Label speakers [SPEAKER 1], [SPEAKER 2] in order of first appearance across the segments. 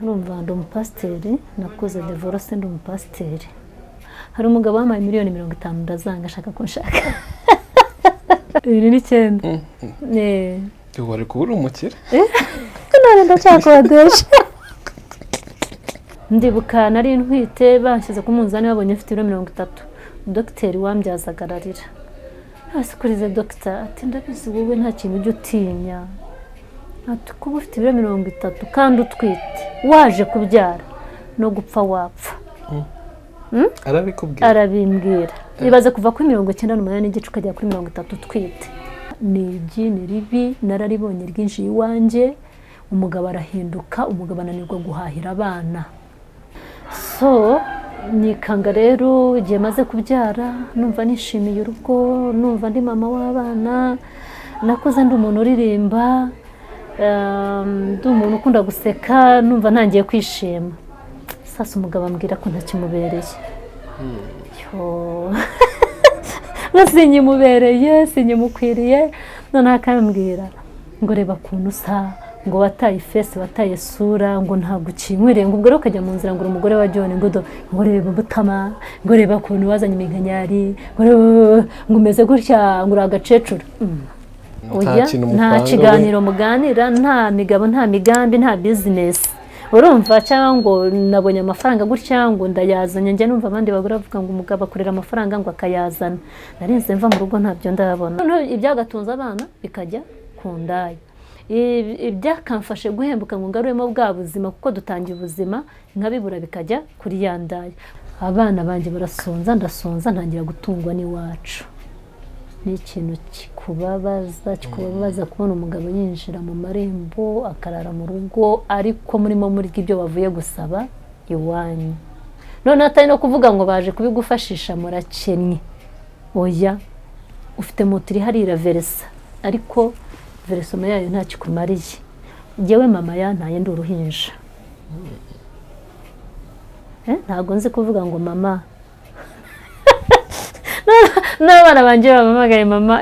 [SPEAKER 1] urumva ndi umupasiteri nakoze divorce ndi umupasiteri hari umugabo wamaye miliyoni 50 ndazanga ashaka kunshaka 2009
[SPEAKER 2] wari kubura umukire
[SPEAKER 1] none ndacyakodesha ndibuka nari ntwite banshyize ku munzani babonye mfite 30 dogiteri wambyazagararira asikurize dogita ati ndabizi wowe nta kintu ujya utinya ati kuba ufite 30 kandi utwite waje kubyara no gupfa wapfa arabimbwira ibaze kuva kuri 98 n'igice ukajya kuri 30 twite ni ribi nararibonye ryinshi iwanje umugabo arahinduka umugabo ananirwa guhahira abana so nikanga rero igihe maze kubyara numva nishimiye urugo numva ndi mama w'abana nakoze ndi umuntu uririmba ndi umuntu ukunda guseka numva ntangiye kwishima sasa umugabo ambwira ko ntakimubereye sinyimubereye sinyimukwiriye none akambwira ngo reba kuntu usa ngo wataye face wataye sura ngo ntabwo ukinkwiriye ngo ubwo rero ukajya mu nzira ngo umugore wa John ngo reba butama ngo reba kuntu wazanye iminkanyari ngo umeze gutya ngo uragacecura nta kiganiro muganira nta migabo nta migambi nta business urumva cyangwa ngo nabonye amafaranga gutya ngo ndayazanye njye numva abandi bagura bavuga ngo umugabo akorera amafaranga ngo akayazana narinze mva mu rugo ntabyo ndabona ibyagatunza abana bikajya ku ndaya ibyakamfashe guhembuka ngo ngaruremo bwa buzima kuko dutangiye ubuzima nkabibura bikajya kuri ya ndaya abana banjye barasonza ndasonza ntangira gutungwa n'iwacu ni ikintu kikubabaza kubona umugabo yinjira mu marembo akarara mu rugo ariko murimo muri ibyo bavuye gusaba iwanyu none atari no kuvuga ngo baje kubigufashisha murakennye oya ufite moto iri harira veresa ariko veresoma yayo nta kikumariye njyewe mama yantaye ndi uruhinja ntabwo nzi kuvuga ngo mama n'abana banjye babamagaye mama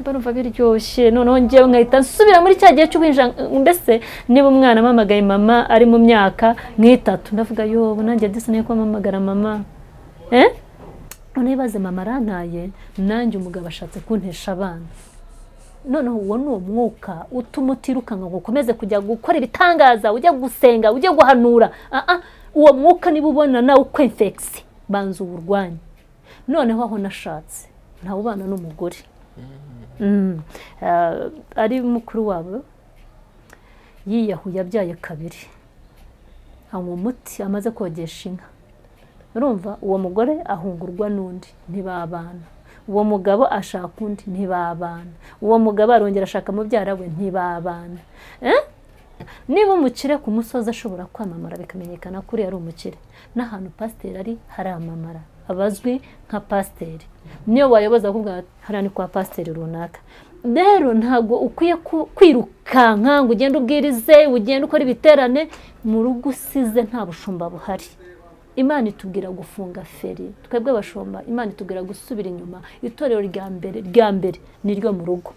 [SPEAKER 1] barumva biryoshye noneho njyewe nkahita nsubira muri cya gihe cy'ubuhinja mbese niba umwana amamagaye mama ari mu myaka nk'itatu ndavuga yobo nanjye disineye ko amamagara mama none ibaze mama arantaye nanjye umugabo ashatse kuntesha abana noneho uwo ni umwuka utuma utirukanka ngo ukomeze kujya gukora ibitangaza ujya gusenga ujya guhanura uwo mwuka niba ubona nawe ukwemfekisi banza uburwanya noneho aho nashatse ntawe ubana n'umugore ari mukuru wabo yiyahuye abyaye kabiri anywa umuti amaze kogesha inka urumva uwo mugore ahungurwa n'undi ntibabana uwo mugabo ashaka undi ntibabana uwo mugabo arongera ashaka mubyara we ntibabana niba umukire ku musozi ashobora kwamamara bikamenyekana kuri ari umukire n'ahantu pasiteri ari haramamara abazwi nka pasiteri niyo wayoboza kuvuga hariya ni kwa pasiteri runaka rero ntabwo ukwiye kwirukanka ngo ugende ubwirize ugende ukora ibiterane mu rugo usize nta bushumba buhari Imana itubwira gufunga feri twebwe bashomba Imana itubwira gusubira inyuma itorero rya mbere ni ryo mu rugo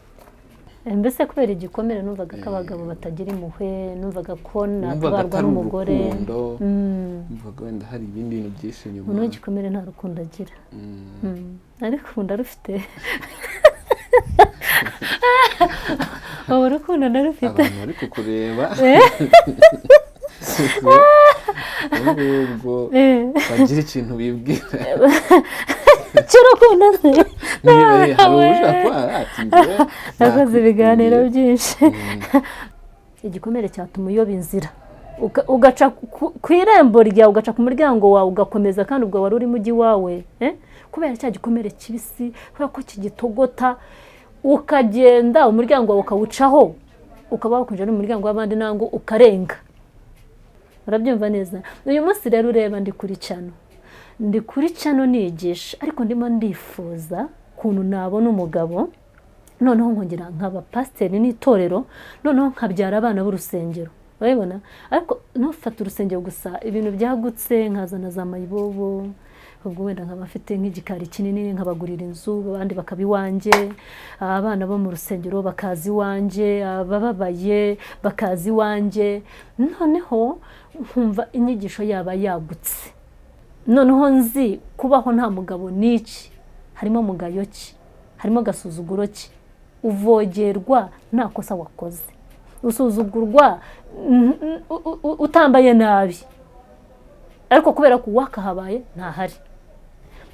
[SPEAKER 1] mbese kubera igikomere numvaga ko abagabo batagira impuhwe numvaga ko natwarwa n'umugore
[SPEAKER 2] numvaga wenda hari ibindi bintu byinshi inyuma
[SPEAKER 1] umuntu w'igikomere nta rukundo agira ariko ndarufite ubu rukundo ndarufite
[SPEAKER 2] abantu bari kukureba ubwo bagira ikintu bibwira
[SPEAKER 1] cy'urukundo se
[SPEAKER 2] nakoze
[SPEAKER 1] ibiganiro byinshi igikomere cyatuma uyoba inzira ugaca ku irembo ryawe ugaca ku muryango wawe ugakomeza kandi ubwo wari uri mu mujyi wawe kubera cya gikomere kibisi kubera ko kigitogota ukagenda umuryango wawe ukawucaho ukaba wakunjira n'umuryango w'abandi nango ukarenga urabyumva neza uyu munsi rero ureba ndi kuri cano nigisha ariko ndimo ndifuza kuntu nabona umugabo noneho nkongera nkaba pasiteri n'itorero noneho nkabyara abana b'urusengero urabibona ariko ntufate urusengero gusa ibintu byagutse nkazana za mayibobo ubwo wenda nkaba mfite nk'igikari kinini nkabagurira inzu abandi bakaba iwanjye, abana bo mu rusengero bakaza iwanjye, abababaye bakaza iwanjye, noneho nkumva inyigisho yaba yagutse, noneho nzi kubaho nta mugabo n'iki, harimo mugayo ki, harimo gasuzuguro ki, uvogerwa nta kosa wakoze, usuzugurwa utambaye nabi, ariko kubera ko wakahabaye ntahari.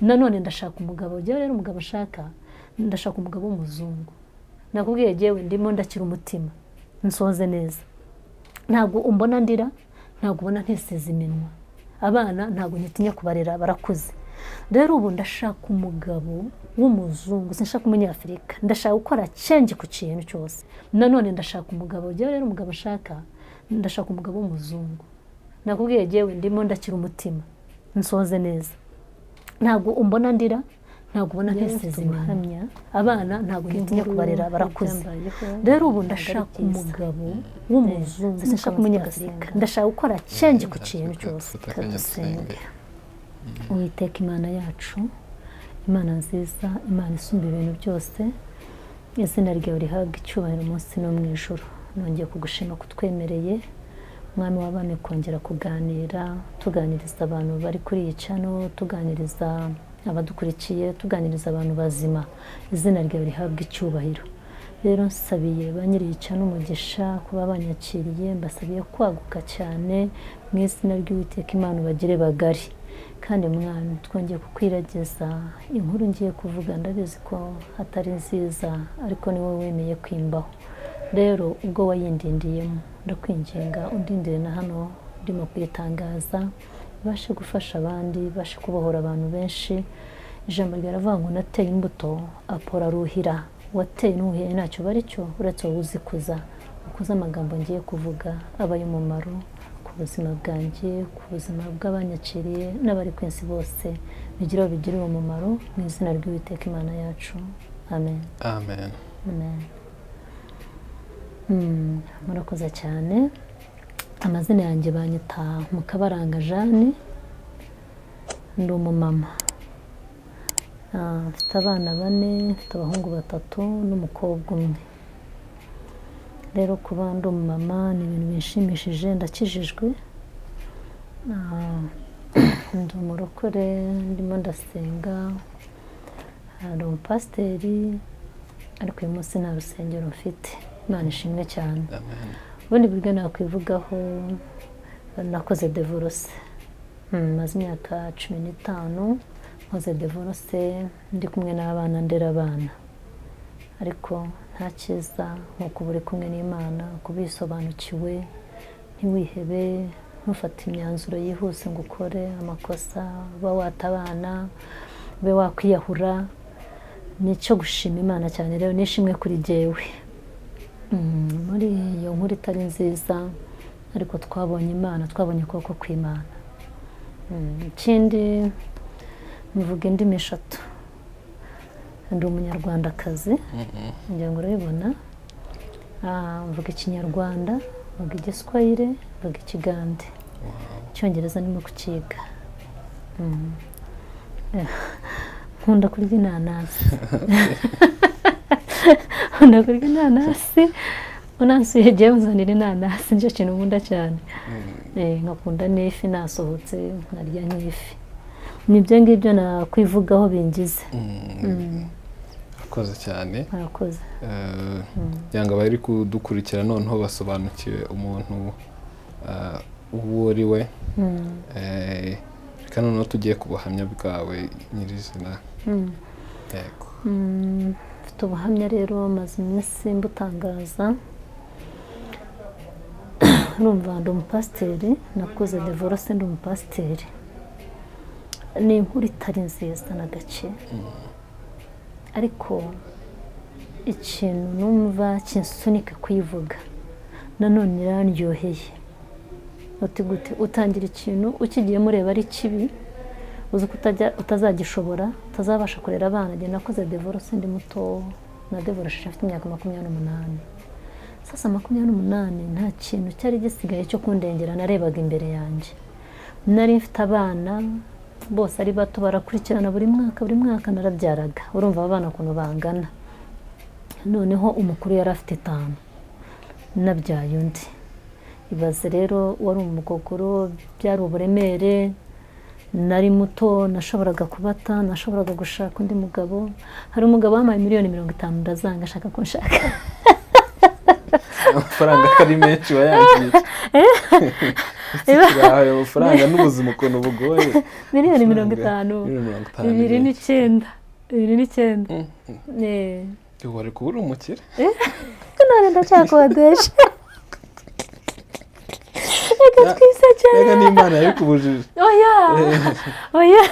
[SPEAKER 1] Nanone ndashaka umugabo, jewe rero umugabo ashaka, ndashaka umugabo w'umuzungu. Nakubwiye jewe ndimo ndakira umutima nsoze neza, ntabwo umbona ndira, ntabwo ubona nteseza iminwa, abana ntabwo nitinya kubarera barakuze. Rero ubu ndashaka umugabo w'umuzungu, sinshaka umunyafrika, ndashaka gukora change ku kintu cyose. Nanone ndashaka umugabo, jewe rero umugabo ashaka, ndashaka umugabo w'umuzungu. Nakubwiye jewe ndimo ndakira umutima nsoze neza, ntabwo umbona ndira, ntabwo ubona nteseza iminwa, abana ntabwo nitinya kubarera barakuze. Rero ubu ndashaka umugabo w'umuzungu, sinshaka umunyafrika, ndashaka gukora change ku kintu cyose. Kadusenge. Uwiteka Imana yacu, Imana nziza, Imana isumba ibintu byose, izina ryawe rihabwa icyubahiro umunsi no mu ijuru. Nongeye kugushima kutwemereye Mwami w'abami kongera kuganira, tuganiriza abantu bari kuri iyi channel, tuganiriza abadukurikiye, tuganiriza abantu bazima, izina ryawe rihabwa icyubahiro. Rero nsabiye banyiriye cyane umugisha kuba banyakiriye, mbasabiye kwaguka cyane mu izina ry'Uwiteka Imana bagire bagari. Kandi Mwami twongeye kukwirageza, inkuru ngiye kuvuga ndabizi ko hatari nziza, ariko ni wowe wemeye kwimbaho. Rero ubwo wayindindiyemo ndakwinginga undindire na hano ndimo kwitangaza, ibashe gufasha abandi, ibashe kubohora abantu benshi. Ijambo ryaravuga ngo nateye imbuto apora ruhira, wateye n'uhiye ntacyo bari cyo uretse uzikuza. Ukuza amagambo ngiye kuvuga abaye umumaro ku buzima bwanjye, ku buzima bw'abanyakiriye n'abari kwinsi bose, bigira bigirira umumaro mu izina ry'Uwiteka Imana yacu. Amen.
[SPEAKER 2] Amen.
[SPEAKER 1] Amen. Murakoze cyane. Amazina yanjye banyita Mukabaranga Jane, ndi umumama. Mfite abana 4, mfite abahungu 3 n'umukobwa umwe. Rero kuba ndi umumama ni ibintu binshimishije, ndakijijwe. Ndi umurokore, ndimo ndasenga, ndi umupasiteri, ariko uyu munsi nta rusengero mfite. Imana ishimwe cyane.
[SPEAKER 2] Amen.
[SPEAKER 1] Ubundi buryo nakwivugaho, nakoze divorce. Maze imyaka 15 nkoze divorce, ndi kumwe n'abana, ndera abana. Ariko nta cyiza nkuko buri kumwe n'Imana, kubisobanukiwe, ntiwihebe, ntufate imyanzuro yihuse ngo ukore amakosa, uba watabana, ube wakwiyahura. Nicyo gushima Imana cyane rero nishimwe kuri jewe. Muri iyo nkuru itari nziza, ariko twabonye Imana, twabonye ukuboko kw'Imana. Ikindi mvuga indimi 3. Ndi umunyarwandakazi, ngira ngo urabibona. Mvuga Ikinyarwanda, mvuga Igiswahili, mvuga Ikigande. Icyongereza ndimo kukiga. Nkunda kurya inanasi. Nkunda kurya inanasi, unansuye jewe uzanira inanasi, nicyo kintu nkunda cyane. Nkakunda n'ifi, nasohotse nkarya nk'ifi. Nibyo ngibyo nakwivugaho bingize.
[SPEAKER 2] Akoze cyane.
[SPEAKER 1] Arakoze.
[SPEAKER 2] Yanga bari kudukurikira noneho basobanukiwe umuntu uwo ari we. Reka noneho tugiye ku buhamya bwawe nyirizina. Yego.
[SPEAKER 1] Mfite ubuhamya rero maze iminsi mbutangaza. Urumva ndi umupasiteri, nakoze divorce, ndi umupasiteri. Ni inkuru itari nziza na gake, ariko ikintu numva kinsunika kuyivuga nanone irandyoheye. Uti gute utangira ikintu ukigiye mureba ari kibi, uzi utazagishobora, utazabasha kurera abana. Njye nakoze divorce ndi muto, na divorce afite imyaka 28. Sasa 28 nta kintu cyari gisigaye cyo kundengera, narebaga imbere yanjye. Nari mfite abana, bose ari bato barakurikirana buri mwaka narabyaraga urumva abana ukuntu bangana noneho umukuru yari afite 5 nabyaye undi ibaze rero wari umugogoro byari uburemere nari muto nashoboraga kubata nashoboraga gushaka undi mugabo hari umugabo wamaye $50,000 ndazanga ashaka kunshaka
[SPEAKER 2] amafaranga kari menshi wayangiye ayo mafaranga n'ubuzima ukuntu bugoye
[SPEAKER 1] $50,000 2,900
[SPEAKER 2] wari kubura umukire
[SPEAKER 1] none ndacyakodesha reka twisekere
[SPEAKER 2] reka n'Imana yabikubujije
[SPEAKER 1] oya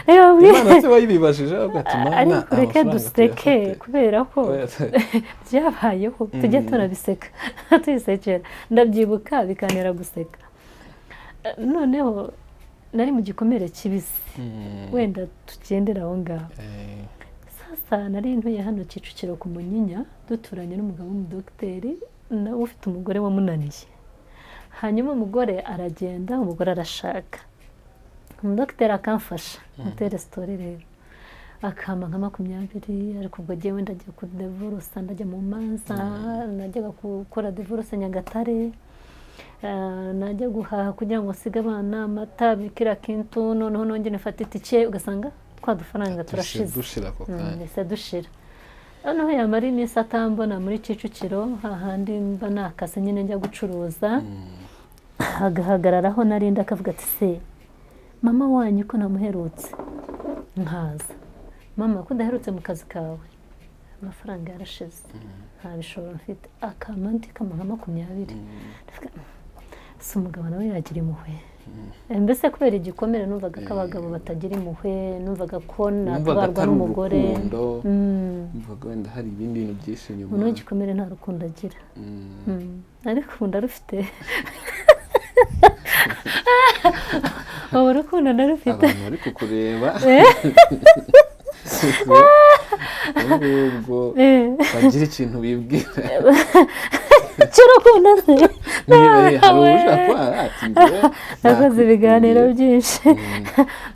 [SPEAKER 2] Imana se wayibibashije ugatuma
[SPEAKER 1] ariko reka duseke kubera ko byabayeho tujye turabiseka twisekera ndabyibuka bikanera guseka noneho nari mu gikomere kibisi wenda tugendera aho ngaho sasa nari ntuye hano Kicukiro ku Munyinya duturanye n'umugabo w'umudokiteri nawe ufite umugore wamunaniye hanyuma umugore aragenda umugore arashaka umudokiteri akamfasha mutere story rero akama nka 20 ariko ubwo gihe wenda ajya ku divorce ndajya mu manza najyaga gukora divorce Nyagatare najya guhaha kugira ngo siga abana amata bikira kintu noneho nongeye nafata itike ugasanga kwa dufaranga turashize
[SPEAKER 2] dushira ko kandi
[SPEAKER 1] dushira noneho yamara iminsi atambona muri Kicukiro hahandi mba nakase nyine njya gucuruza hagahagararaho narinda akavuga ati se mama wanyu ko namuherutse nkaza mama ko ndaherutse mu kazi kawe amafaranga yarashize nta bishobora mfite akamandi kamaha 20 si umugabo nawe yagira impuhwe mbese kubera igikomere numvaga ko abagabo batagira impuhwe numvaga ko natabarwa n'umugore
[SPEAKER 2] numvaga wenda hari ibindi bintu byinshi nyuma
[SPEAKER 1] uno gikomere nta rukundo agira ariko ukunda rufite urukundo narufite
[SPEAKER 2] abantu bari kukureba ubwo bagira ikintu bibwira
[SPEAKER 1] cy'urukundo se
[SPEAKER 2] hari ushaka ati
[SPEAKER 1] nakoze ibiganiro byinshi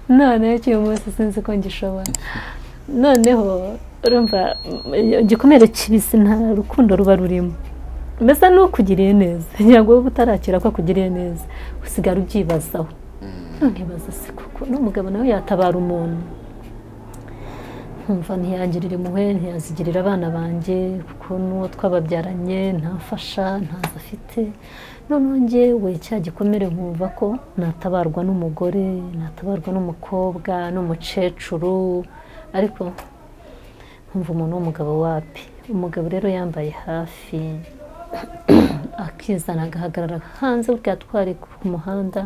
[SPEAKER 1] noneho cy'uyu munsi sinzi ko ngishobora noneho urumva igikomere kibisi nta rukundo ruba rurimo mbese n'ukugiriye neza ngira ngo utarakira ko akugiriye neza usigara ubyibazaho nkibaza se kuko n'umugabo nawe yatabara umuntu nkumva ntiyangirira impuhwe ntiyazigirira abana banjye kuko n'uwo twababyaranye ntafasha ntazo afite noneho njyewe cya gikomere nkumva ko natabarwa n'umugore natabarwa n'umukobwa n'umucecuru ariko nkumva umuntu w'umugabo wapi umugabo rero yambaye hafi akizana agahagarara hanze burya twari ku muhanda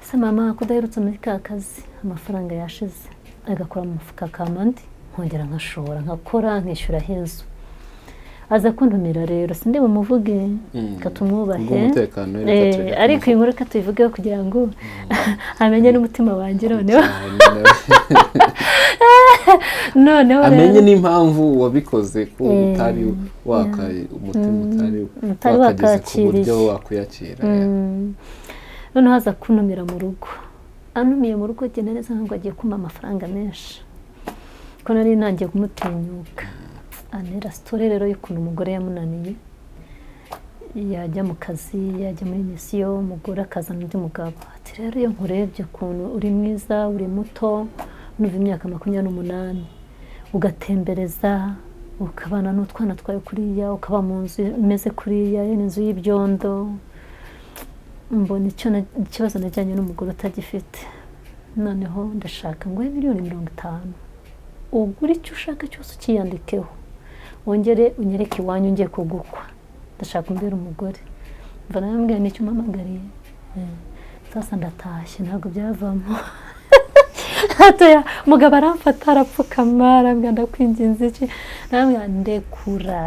[SPEAKER 1] se mama kudaherutse muri ka kazi amafaranga yashize agakora mu mufuka kamandi nkongera nkashora nkakora nkishyura inzu aza kuntumira rero sinde bumuvuge katumwubahe ariko inkuru katuyivugeho kugira ngo amenye n'umutima wanjye noneho
[SPEAKER 2] amenye n'impamvu wabikoze ko utari wakaye umutima utari wakageze ku buryo wakwiyakira
[SPEAKER 1] noneho aza kuntumira mu rugo anumiye mu rugo genda neza ngo agiye kumpa amafaranga menshi ko nari nangiye kumutinyuka anera story rero y'ukuntu umugore yamunaniye yajya mu kazi yajya muri misiyo umugore akazana undi mugabo ati rero iyo nkurebye ukuntu uri mwiza uri muto nuva imyaka 28 ugatembereza ukabana n'utwana twawe kuriya ukaba mu nzu imeze kuriya n'inzu y'ibyondo mbona ikibazo najyanye n'umugore atagifite noneho ndashaka ngo $50,000 ugura icyo ushaka cyose ukiyandikeho wongere unyereke iwanyu ngiye kugukwa ndashaka umbera umugore mva nambwiye n'icyo umpamagariye sasa ndatashye ntabwo byavamo hatoya umugabo aramfata arapfukama arambwira ndakwinginze iki nambwira ndekura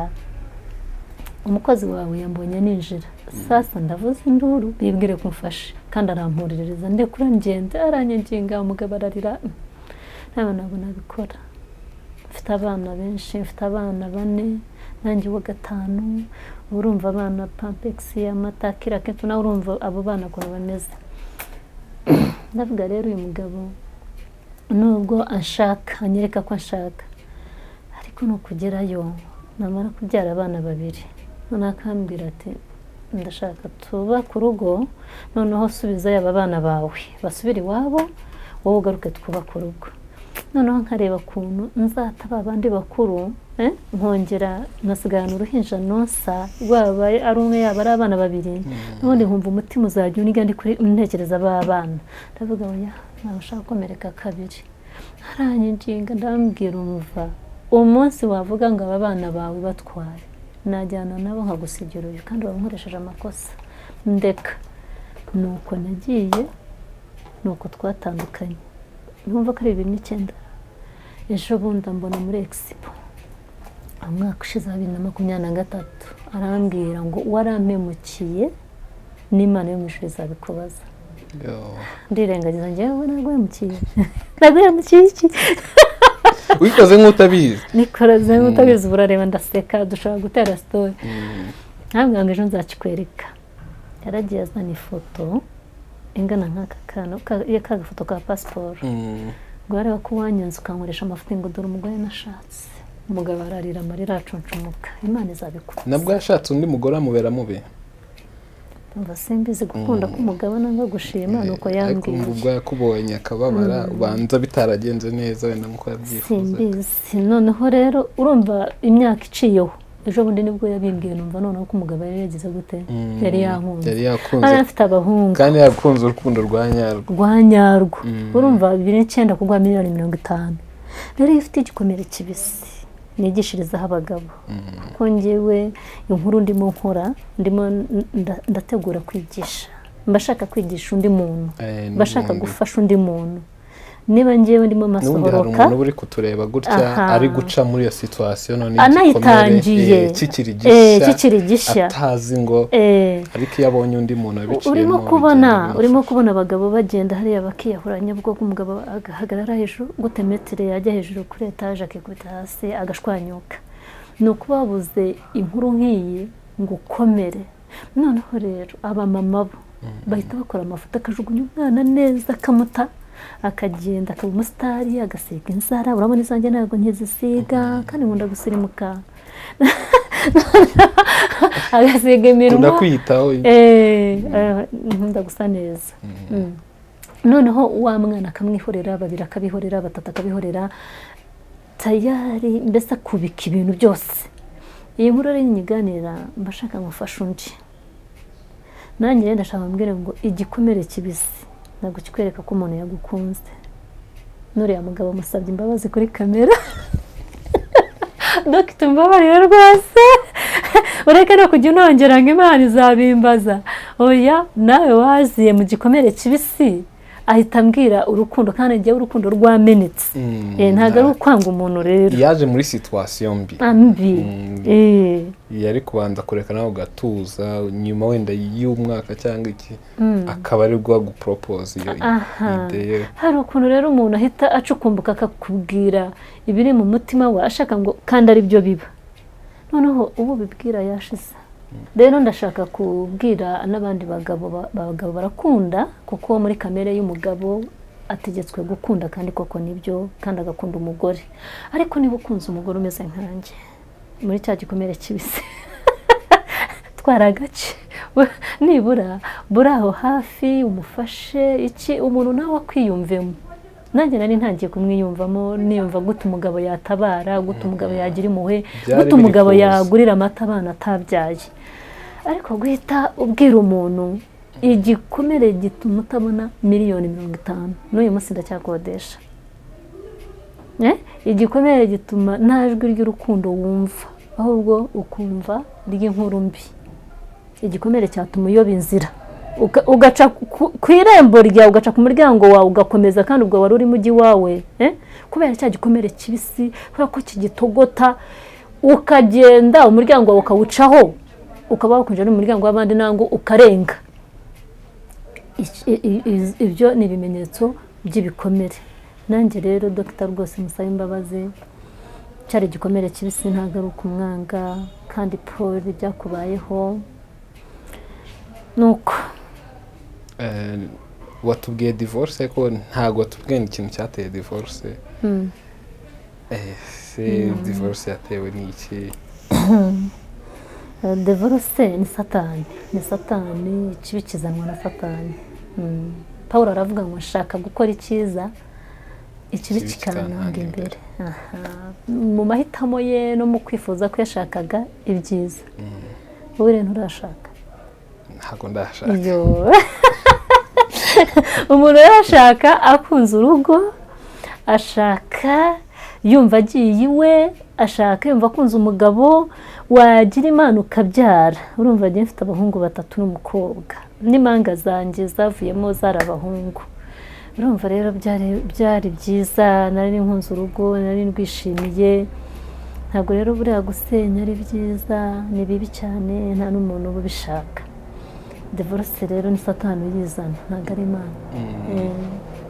[SPEAKER 1] umukozi wawe yambonye ninjira sasa ndavuze induru bibwire kumfasha kandi arampuririza ndekura ngende aranyenginga umugabo ararira ntabwo nabikora mfite abana benshi mfite abana 4 nanjye wa 5 urumva abana pampexi amata kira ketu na urumva abo bana ko bameze ndavuga rero uyu mugabo nubwo ashaka anyereka ko ashaka ariko no kugerayo namara kubyara abana babiri none akambwira ati ndashaka tuba ku rugo noneho subiza yaba abana bawe basubira iwabo wowe ugaruke twubaka urugo noneho nkareba kuntu nzataba abandi bakuru nkongera nkasigana uruhinja nonsa rwaba ari umwe yaba ari abana babiri n'ubundi nkumva umutima uzajya uniga ndi kuri ntekereza abana ndavuga oya ntawe ushaka komereka kabiri aranyinginga ndambwira umva umunsi wavuga ngo aba bana bawe batwaye najyana nabo nkagusigira uyu kandi wankoresheje amakosa ndeka nuko nagiye nuko twatandukanye numva ko ari 2009 ejo bundi mbona muri Expo umwaka ushize 2023 arambwira ngo warampemukiye n'Imana yo mwishuri zabikubaza ndirengagiza njyewe nagwemukiye iki
[SPEAKER 2] wikoze nk'utabizi
[SPEAKER 1] nikoze nk'utabizi burareba ndaseka dushobora gutera story ntabwo ngo ejo nzakikwereka yaragiye azana ifoto ingana nk'aka kana y'agafoto ka passport ngo areba ko wanyanze ukankoresha amafoto ngo dore umugore nashatse umugabo ararira amarira acuncumuka Imana izabikora
[SPEAKER 2] nabwo yashatse undi mugore amubera mubi
[SPEAKER 1] umva simbizi gukunda k'umugabo nanga gushima nuko yambwiye
[SPEAKER 2] ubwo yakubonye akababara ubanza bitaragenze neza wenda muko yabyifuza
[SPEAKER 1] simbizi noneho rero urumva imyaka iciyeho ejo bundi nibwo yabimbwiye numva noneho ko umugabo yari yagize gute yari yakunze afite abahungu
[SPEAKER 2] kandi yakunze urukundo rwa
[SPEAKER 1] nyarwo urumva 2009 kugwa miliyoni 50 rero ifite igikomere kibisi nigishirizaho abagabo kuko ngewe inkuru ndimo nkora ndimo ndategura kwigisha mbashaka kwigisha undi muntu bashaka gufasha undi muntu niba ngewe ndimo masohoroka
[SPEAKER 2] umuntu uri kutureba gutya ari guca muri iyo situation none
[SPEAKER 1] anayitangiye kikiri gishya
[SPEAKER 2] atazi ngo ariko yabonye undi muntu abiciye
[SPEAKER 1] urimo kubona abagabo bagenda hariya bakiyahuranya bwo umugabo agahagarara hejuru gute metre yajya hejuru kuri etage akikubita hasi agashwanyuka nuko babuze inkuru nk'iyi ngo ukomere noneho rero aba mama bo bahita bakora amafoto akajugunya umwana neza akamuta akagenda akaba umusitari agasiga inzara urabona izanjye ntabwo nkizisiga kandi nkunda gusirimuka agasiga imirimo
[SPEAKER 2] nkunda kwiyitaho
[SPEAKER 1] nkunda gusa neza noneho wa mwana akamwihorera babiri akabihorera batatu akabihorera tayari mbese akubika ibintu byose iyi nkuru ari nyiganira mbashaka ngufasha undi nanjye ndashaka mbwira ngo igikomere kibisi ntabwo kikwereka ko umuntu yagukunze nuriya mugabo musabye imbabazi kuri kamera Dr. Mbabarira rwose ureke no kujya unongera ngo Imana izabimbaza oya nawe waziye mu gikomere kibisi ahita mbwira urukundo kandi ngiye urukundo rwamenetse ntago ari ukwanga umuntu rero
[SPEAKER 2] yaje muri situation mbi yari kubanza kureka nawe gatuza nyuma wenda y'umwaka cyangwa iki akaba ari bwo gupropose iyo ideye
[SPEAKER 1] hari ukuntu rero umuntu ahita acukumbuka akakubwira ibiri mu mutima we ashaka ngo kandi ari byo biba noneho ubu bibwira yashize rero ndashaka kubwira n'abandi bagabo barakunda kuko muri kamere y'umugabo ategetswe gukunda kandi koko nibyo kandi agakunda umugore ariko niba ukunze umugore umeze nkanjye muri cya gikomere kibisi twaragace nibura buraho hafi umufashe iki umuntu nawe akwiyumvemo nanjye nari ntangiye kumwiyumvamo niyumva gute umugabo yatabara gute umugabo yagira impuhwe gute umugabo yagurira amata abana atabyaye ariko guhita ubwira umuntu igikomere gituma utabona miliyoni 50 n'uyu munsi ndacyakodesha igikomere gituma nta jwi ry'urukundo wumva ahubwo ukumva ry'inkuru mbi igikomere cyatuma uyoba inzira ugaca ku irembo ryawe ugaca ku muryango wawe ugakomeza kandi ubwo wari uri mujyi wawe kubera cya gikomere kibisi kubera ko kigitogota ukagenda umuryango wawe ukawucaho ukaba wakunje n'umuryango w'abandi nango ukarenga ibyo ni ibimenyetso by'ibikomere nanjye rero Dr. rwose musaba imbabazi cyari igikomere kibisi ntago ari ukumwanga kandi Paul byakubayeho nuko
[SPEAKER 2] watubwiye divorce ko ntago watubwiye ikintu cyateye divorce. Divorce yatewe n'iki?
[SPEAKER 1] Divorce ni satani, ikibi kizanwa na satani. Pawulo aravuga ngo nshaka gukora icyiza, ikibi kikananga imbere. Mu mahitamo ye no mu kwifuza ko yashakaga ibyiza. Wowe rero nturashaka?
[SPEAKER 2] Ntago ndashaka.
[SPEAKER 1] Umuntu yashaka akunze urugo, ashaka yumva agiye iwe, ashaka yumva akunze umugabo, wagira Imana ukabyara. Urumva njye mfite abahungu 3 n'umukobwa, n'impanga zanjye zavuyemo zari abahungu. Urumva rero byari byiza, nari nkunze urugo, nari ndwishimiye. Ntabwo rero buriya gusenya ari byiza, ni bibi cyane, nta n'umuntu ubishaka. Divorce rero ni satani uyizana, ntabwo ari Imana.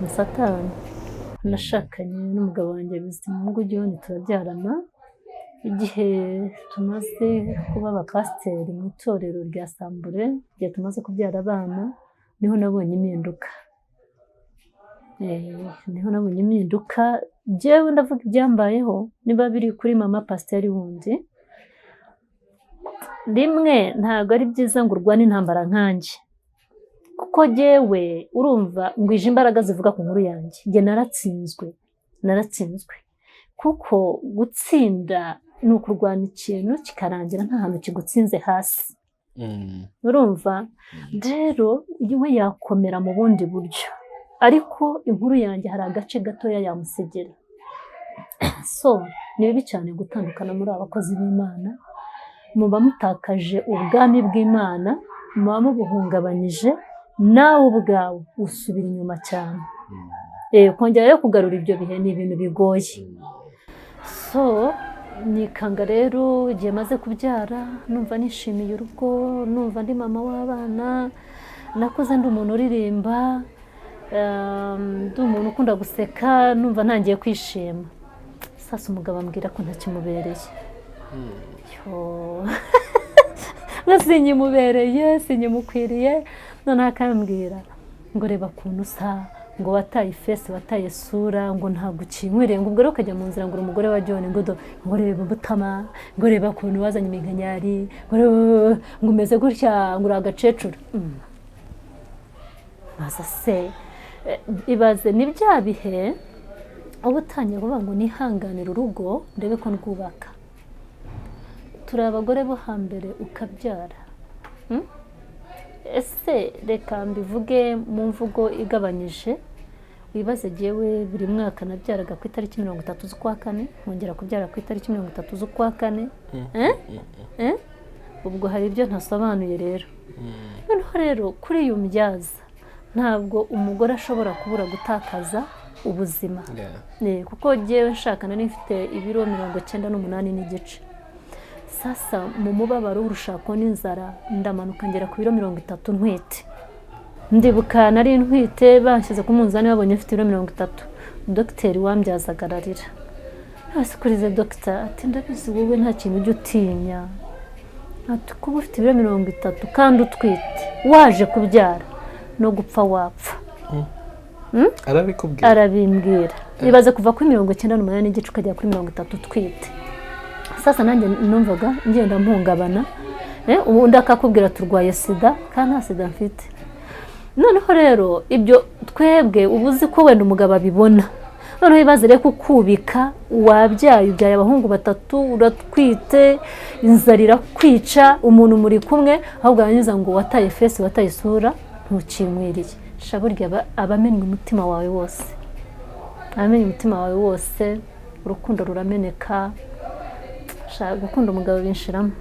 [SPEAKER 1] Ni satani. Nashakanye n'umugabo wanjye Bizimungu John, turabyarana. Igihe tumaze kuba abapasiteri mu itorero rya Sambure, igihe tumaze kubyara abana, niho nabonye impinduka. Jewe ndavuga ibyambayeho, niba biri kuri mama pasiteri wundi. Rimwe ntabwo ari byiza ngo urwane intambara nkanjye, kuko jewe urumva ngwije imbaraga zivuga ku nkuru yanjye. Njye naratsinzwe, kuko gutsinda ni ukurwana ikintu kikarangira nta hantu kigutsinze hasi. Urumva rero we yakomera mu bundi buryo, ariko inkuru yanjye hari agace gatoya yamusigera. So ni bibi cyane gutandukana muri abakozi b'Imana, muba mutakaje ubwami bw'Imana, muba mubuhungabanyije, nawe ubwawe usubira inyuma cyane. Kongera yo kugarura ibyo bihe ni ibintu bigoye. So nikanga rero igihe maze kubyara, numva nishimiye urugo, numva ndi mama w'abana, nakuze ndi umuntu uririmba, ndi umuntu ukunda guseka, numva ntangiye kwishima. Sasa umugabo ambwira ko ntakimubereye. Sinyimukwiriye. None akambwira ngo reba kuntu usa, ngo wataye ifesi, wataye sura, ngo ntabwo ukinkwiriye. Ngo ubwo rero ukajya mu nzira ngo uri umugore wa John, ngo reba ubutama, ngo reba kuntu wazanye iminkanyari, ngo umeze gutya, ngo uri agacecuru. Maze se ibaze ni bya bihe uba utangiye kuvuga ngo nihanganire urugo ndebe ko ndwubaka. Turi abagore bo hambere ukabyara. Ese reka mbivuge mu mvugo igabanyije, wibaze jewe buri mwaka nabyaraga ku itariki 30 z'ukwa kane, nkongera kubyara ku itariki 30 z'ukwa kane. Ubwo hari ibyo ntasobanuye rero. Noneho rero kuri uyu mbyaza ntabwo umugore ashobora kubura gutakaza ubuzima. Kuko jewe nshakana nifite ibiro 98 n'igice. Sasa mu mubabaro w'urushako n'inzara ndamanuka ngera ku biro 30 ntwite. Ndibuka nari ntwite banshyize ku munzani babonye mfite ibiro 30. Dogiteri wambyazagararira. Asikurize dogita ati ndabizi wowe nta kintu ujya utinya. Ati kuba ufite ibiro 30 kandi utwite waje kubyara no gupfa wapfa.
[SPEAKER 2] Arabikubwira?
[SPEAKER 1] Arabimbwira. Nibaze kuva kuri 98 n'igice ukajya kuri 30 utwite. Sasa nanjye numvaga ngenda mpungabana, ubundi akakubwira turwaye sida kandi nta sida mfite. Noneho rero ibyo twebwe ubuzi ko wenda umugabo abibona. Noneho ibaze rero kukubika, wabyaye ubyaye abahungu 3, uratwite, inzarira kwica, umuntu muri kumwe, ahubwo yanyuza ngo wataye fesi, wataye isura, ntukimwiriye. Shaburya abamenye umutima wawe wose. Abamenye umutima wawe wose, urukundo rurameneka. Gukunda umugabo binshiramo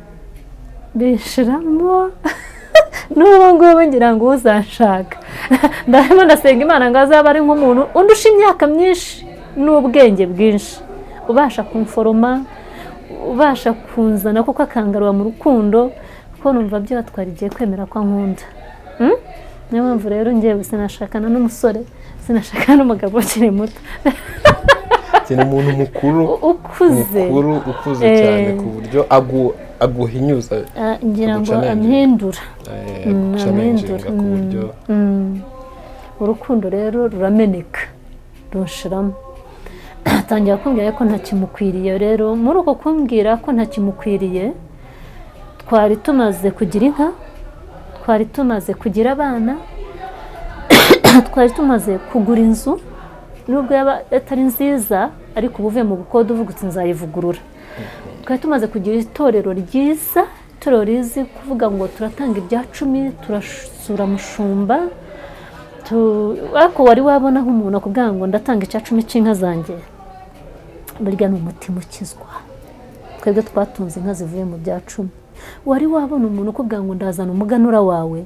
[SPEAKER 1] n'ubu ngubu ngira ngo uzanshaka. Ndahema ndasenga Imana ngo azaba ari nk'umuntu undusha imyaka myinshi n'ubwenge bwinshi, ubasha kumforoma, ubasha kunzana kuko akangarura mu rukundo, kuko numva byo batwarigiye kwemera ko nkunda. Niyo mpamvu rero ngiye sinashakana n'umusore, sinashakana n'umugabo ukiri muto.
[SPEAKER 2] Cyane umuntu mukuru ukuze cyane ku buryo aguhinyuza,
[SPEAKER 1] ngira ngo amhindura
[SPEAKER 2] ku buryo
[SPEAKER 1] urukundo rero rurameneka runshiramo atangira kumbwira ko ntakimukwiriye. Rero muri uko kumbwira ko ntakimukwiriye twari tumaze kugira inka, twari tumaze kugira abana, twari tumaze kugura inzu nubwo yaba atari nziza ariko ubuvuye mu bukode uvuga uti nzayivugurura. Twari tumaze kugira itorero ryiza, itorero rizi kuvuga ngo turatanga ibya 10, turasura mushumba, ariko wari wabona nk'umuntu akubwira ngo ndatanga icya 10 cy'inka zanjye, burya ni umutima ukizwa. Twebwe twatunze inka zivuye mu bya 10. Wari wabona umuntu ukubwira ngo ndazana umuganura wawe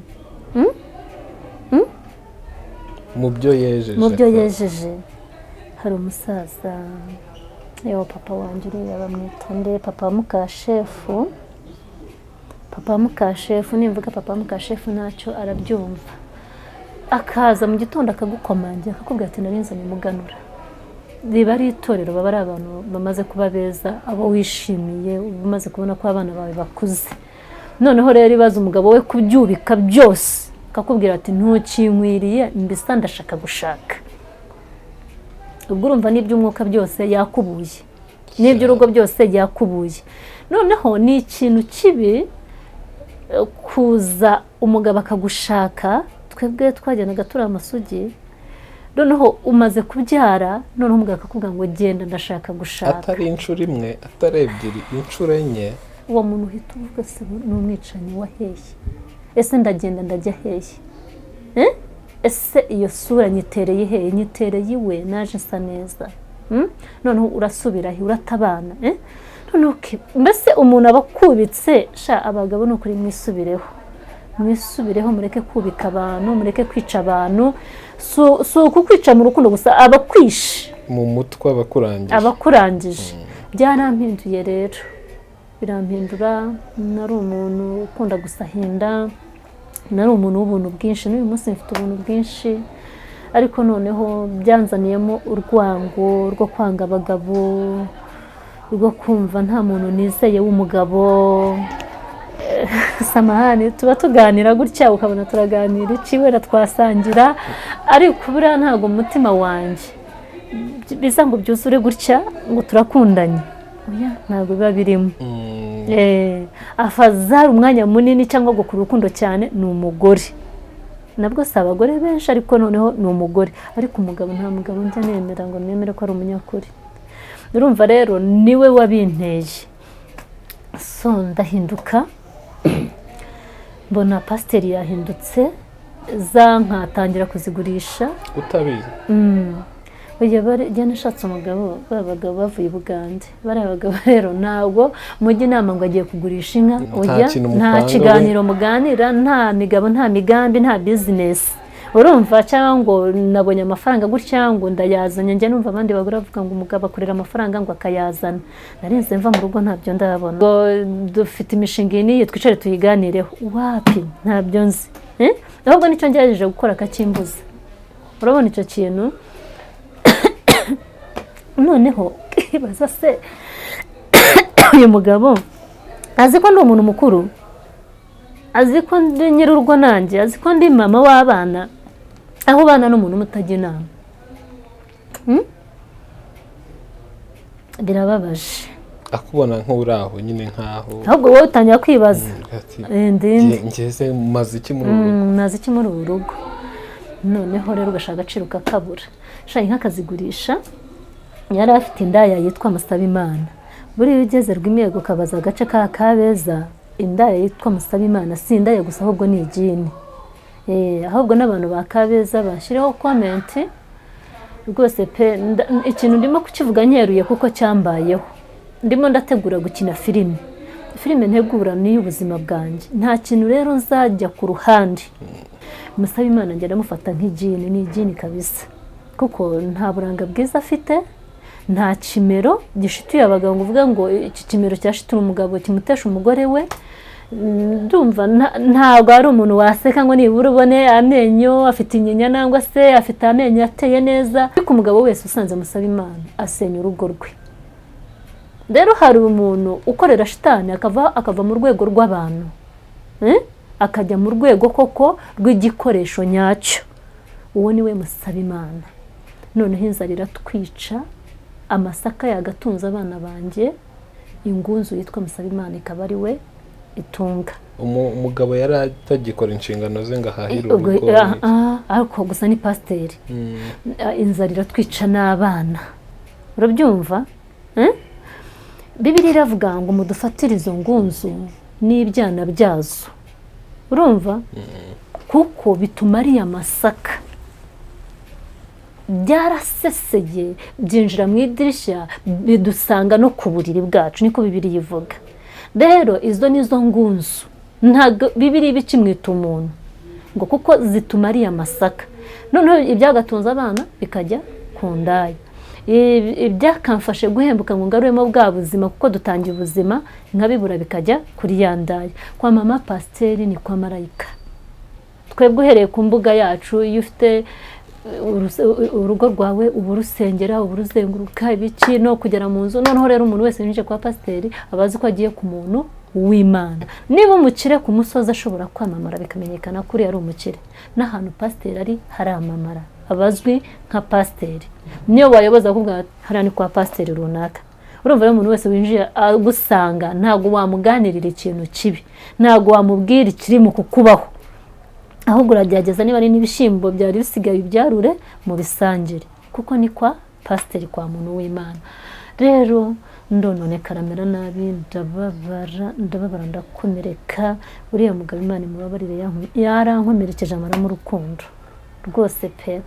[SPEAKER 2] mu byo yejeje. Hari umusaza yewe papa wanjye uriya bamwita papa wa Mukashefu, nimvuga papa wa Mukashefu ntacyo arabyumva, akaza mu gitondo akagukomangira akakubwira ati narinzanye umuganura. Riba ari itorero, baba ari abantu bamaze kuba beza, abo wishimiye umaze kubona ko abana bawe bakuze. Noneho rero ibaza umugabo we kubyubika byose akakubwira ati ntukinkwiriye, mbisa ndashaka gushaka. Ubwo urumva n'iby'umwuka byose yakubuye, n'iby'urugo byose yakubuye. Noneho ni ikintu kibi kuza umugabo akagushaka. Twebwe twajyanaga turi amasugi, noneho umaze kubyara, noneho umugabo akakubwira ngo genda ndashaka gushaka. Atari inshuro imwe, atari ebyiri, inshuro enye.
[SPEAKER 1] Uwo muntu uhita uvuga se ni umwicanyi wa hehe? Ese ndagenda ndajya hehe? Ese iyo sura nyitereye hehe? Nyitereye iwe naje nsa neza. Noneho urasubira he? Uratabana. Noneho mbese umuntu abakubitse sha abagabo no kuri mwisubireho, mureke kubika abantu, mureke kwica abantu. So kukwica mu rukundo gusa, abakwishe
[SPEAKER 2] mu mutwe
[SPEAKER 1] abakurangije. Byarampinduye rero, birampindura. Nari umuntu ukunda gusahinda, nari umuntu w'ubuntu bwinshi, n'uyu munsi mfite ubuntu bwinshi, ariko noneho byanzaniyemo urwango rwo kwanga abagabo, rwo kumva nta muntu nizeye w'umugabo. Samahani tuba tuganira gutya ukabona turaganira iki wera twasangira, ariko buriya ntabwo umutima wanjye biza ngo byuzure gutya ngo turakundanye. Oya, ntabwo biba birimo. Afazari umwanya munini cyangwa gukura urukundo cyane ni umugore. Nabwo si abagore benshi, ariko noneho ni umugore. Ariko umugabo, nta mugabo njya nemera ngo nemere ko ari umunyakuri. Urumva rero niwe wabinteye. So ndahinduka, mbona pasiteri yahindutse, za nkatangira kuzigurisha
[SPEAKER 2] utabizi.
[SPEAKER 1] Jya nashatse umugabo, abagabo bavuye i Bugande. Bari abagabo rero ntabwo mujye inama ngo agiye kugurisha inka, nta kiganiro muganira, nta migabo, nta migambi, nta business. Urumva cyangwa ngo nabonye amafaranga gutya ngo ndayazanye. Njye numva abandi bagura bavuga ngo umugabo akorera amafaranga ngo akayazana. Narinze mva mu rugo ntabyo ndabona. Ngo dufite imishinga iyi twicare tuyiganireho. Wapi, ntabyo nzi. Ahubwo nicyo ngerageje gukora akakimbuza. Urabona icyo kintu? Noneho ibaza se uyu mugabo azi ko ndi umuntu mukuru, azi ko ndi nyir'urugo nanjye, azi ko ndi mama w'abana, aho bana n'umuntu mutajya inama. Birababaje.
[SPEAKER 2] Akubona nk'uri aho nyine nkaho.
[SPEAKER 1] Ahubwo wowe utangira kwibaza.
[SPEAKER 2] Ngeze maze iki muri
[SPEAKER 1] uru rugo. Noneho rero ugashaka agaciro kakabura. Shaka inka akazigurisha. Yari afite indaya yitwa Musabimana. Buri ugeze Rwimiyego ukabaza agace ka Kabeza, indaya yitwa Musabimana si indaya gusa, ahubwo ni igini. Ahubwo n'abantu ba Kabeza bashireho comment rwose pe. Ikintu ndimo kukivuga nyeruye kuko cyambayeho. Ndimo ndategura gukina filime ntegura ni ubuzima bwanjye. Nta kintu rero nzajya ku ruhande. Musabimana njye ndamufata nk'igini, ni igini kabisa, kuko nta buranga bwiza afite, nta kimero gishituye abagabo ngo uvuga ngo iki kimero cyashitura umugabo kimutesha umugore we. Ndumva ntabwo ari umuntu waseka ngo nibura ubone amenyo afite inyinya nangwa se afite amenyo ateye neza. Ariko umugabo wese usanze Musabimana asenya urugo rwe. Rero hari umuntu ukorera shitani akava mu rwego rw'abantu, akajya mu rwego koko rw'igikoresho nyacyo. uwo niwe Musabimana. Noneho inzara iratwica, amasaka yagatunze abana banjye, ingunzu yitwa Musabimana ikaba ari we itunga.
[SPEAKER 3] Umugabo yari atagikora inshingano ze ngo ahahire urugo.
[SPEAKER 1] Ariko gusa ni pasiteri. Inzara iratwica n'abana, urabyumva? Bibiliya iravuga ngo mudufatire izo ngunzu n'ibyana byazo, urumva? Kuko bitumariye amasaka, byaraseseye byinjira mu idirishya bidusanga no ku buriri bwacu, niko Bibiliya ivuga. Rero izo nizo ngunzu, ntabwo Bibiliya ibikimwita umuntu ngo kuko zitumariye amasaka. Noneho ibyagatunze abana bikajya ku ndaya, ibyakamfashe guhembuka ngo ngaruremo bwa buzima kuko dutangiye ubuzima nkabibura bikajya kuri ya ndaya. Kwa mama pasiteri ni kwa marayika. Twebwe uhereye ku mbuga yacu, iyo ufite urugo rwawe uba urusengera, uba uruzenguruka ibiki no kugera mu nzu. Noneho rero umuntu wese winjiye kwa pasiteri abazi ko agiye ku muntu w'Imana. Niba umukire ku musozi ashobora kwamamara bikamenyekana kuri ari umukire, n'ahantu pasiteri ari haramamara, abazwi nka pasiteri. Niyo wayoboza kuvuga hariya ni kwa pasiteri runaka, urumva rero umuntu wese winjiye agusanga ntabwo wamuganirira ikintu kibi, ntabwo wamubwira ikiri mu kukubaho, ahubwo uragerageza niba ari n'ibishyimbo byari bisigaye ibyarure mu bisangire, kuko ni kwa pasiteri, kwa muntu w'Imana. Rero ndonone karamera nabi, ndababara ndakomereka. Uriya mugabo Imana imubabarire yarankomerekeje amara mu rukundo rwose pe.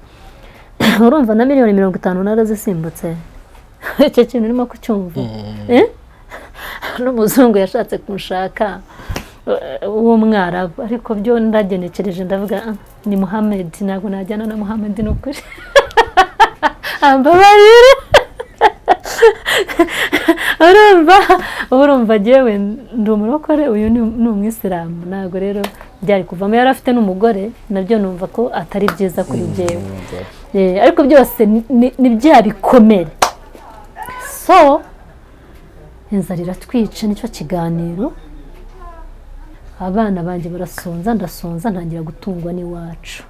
[SPEAKER 1] Urumva na miliyoni 50 narazisimbutse. Icyo kintu urimo kucyumva? N'umuzungu yashatse kunshaka uwo Mwarabu, ariko byo ndagenekereje ndavuga ni Muhammad, ntabwo najyana na Muhammad n'ukuri. Ambabarire. Urumva jewe ndi umurokore, uyu ni umwisilamu, ntabwo rero byari kuvamo. Yari afite n'umugore, nabyo numva ko atari byiza kuri jewe. Ariko byose ni bya bikomere. So inzara iratwica, nicyo kiganiro. Abana banjye barasonza, ndasonza, ntangira gutungwa n'iwacu.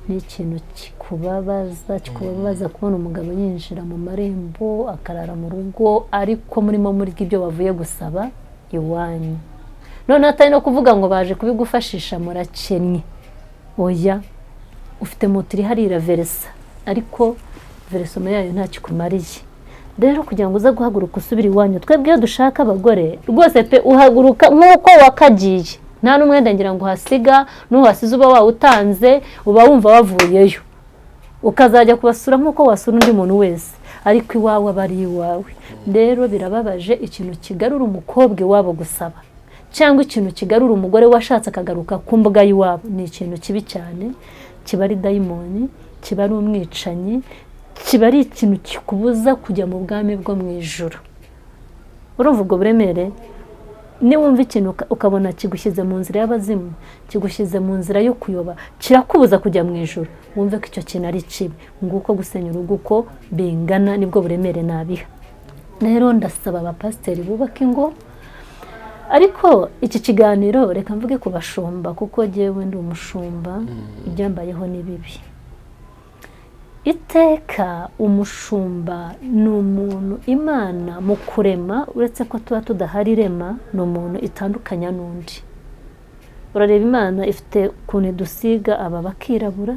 [SPEAKER 1] Ni ikintu kikubabaza kubona umugabo yinjira mu marembo akarara mu rugo, ariko murimo muri ibyo bavuye gusaba iwanyu. None atari no kuvuga ngo baje kubigufashisha murakennye, oya, ufite moto iri harira Versa, ariko Versoma yayo nta kikumariye. Rero kugira ngo uze guhaguruka usubira iwanyu, twebwe iyo dushaka abagore rwose pe uhaguruka nk'uko wakagiye, nta n'umwenda ngira ngo hasiga, n'uhasize uba wawutanze, uba wumva wavuyeyo, ukazajya kubasura nk'uko wasura undi muntu wese, ariko iwawe aba ari iwawe. Rero birababaje ikintu kigarura umukobwa iwabo gusaba, cyangwa ikintu kigarura umugore washatse akagaruka ku mbuga y'iwabo, ni ikintu kibi cyane. Kiba ari dayimoni, kiba ari umwicanyi, kiba ari ikintu kikubuza kujya mu bwami bwo mu ijuru. Urumva ubwo buremere? Niwumva ikintu ukabona kigushyize mu nzira y'abazimu, kigushyize mu nzira yo kuyoba, kirakubuza kujya mu ijuru, wumve ko icyo kintu ari kibi. Nguko gusenya urugo uko bingana nibwo buremere nabiha. Rero ndasaba abapasiteri bubaka ingo. Ariko iki kiganiro reka mvuge ku bashumba, kuko jyewe ndi umushumba, ibyambayeho ni bibi. Iteka umushumba ni umuntu Imana mu kurema, uretse ko tuba tudahari irema, ni umuntu itandukanya n'undi. Urareba Imana ifite ukuntu dusiga, aba bakirabura,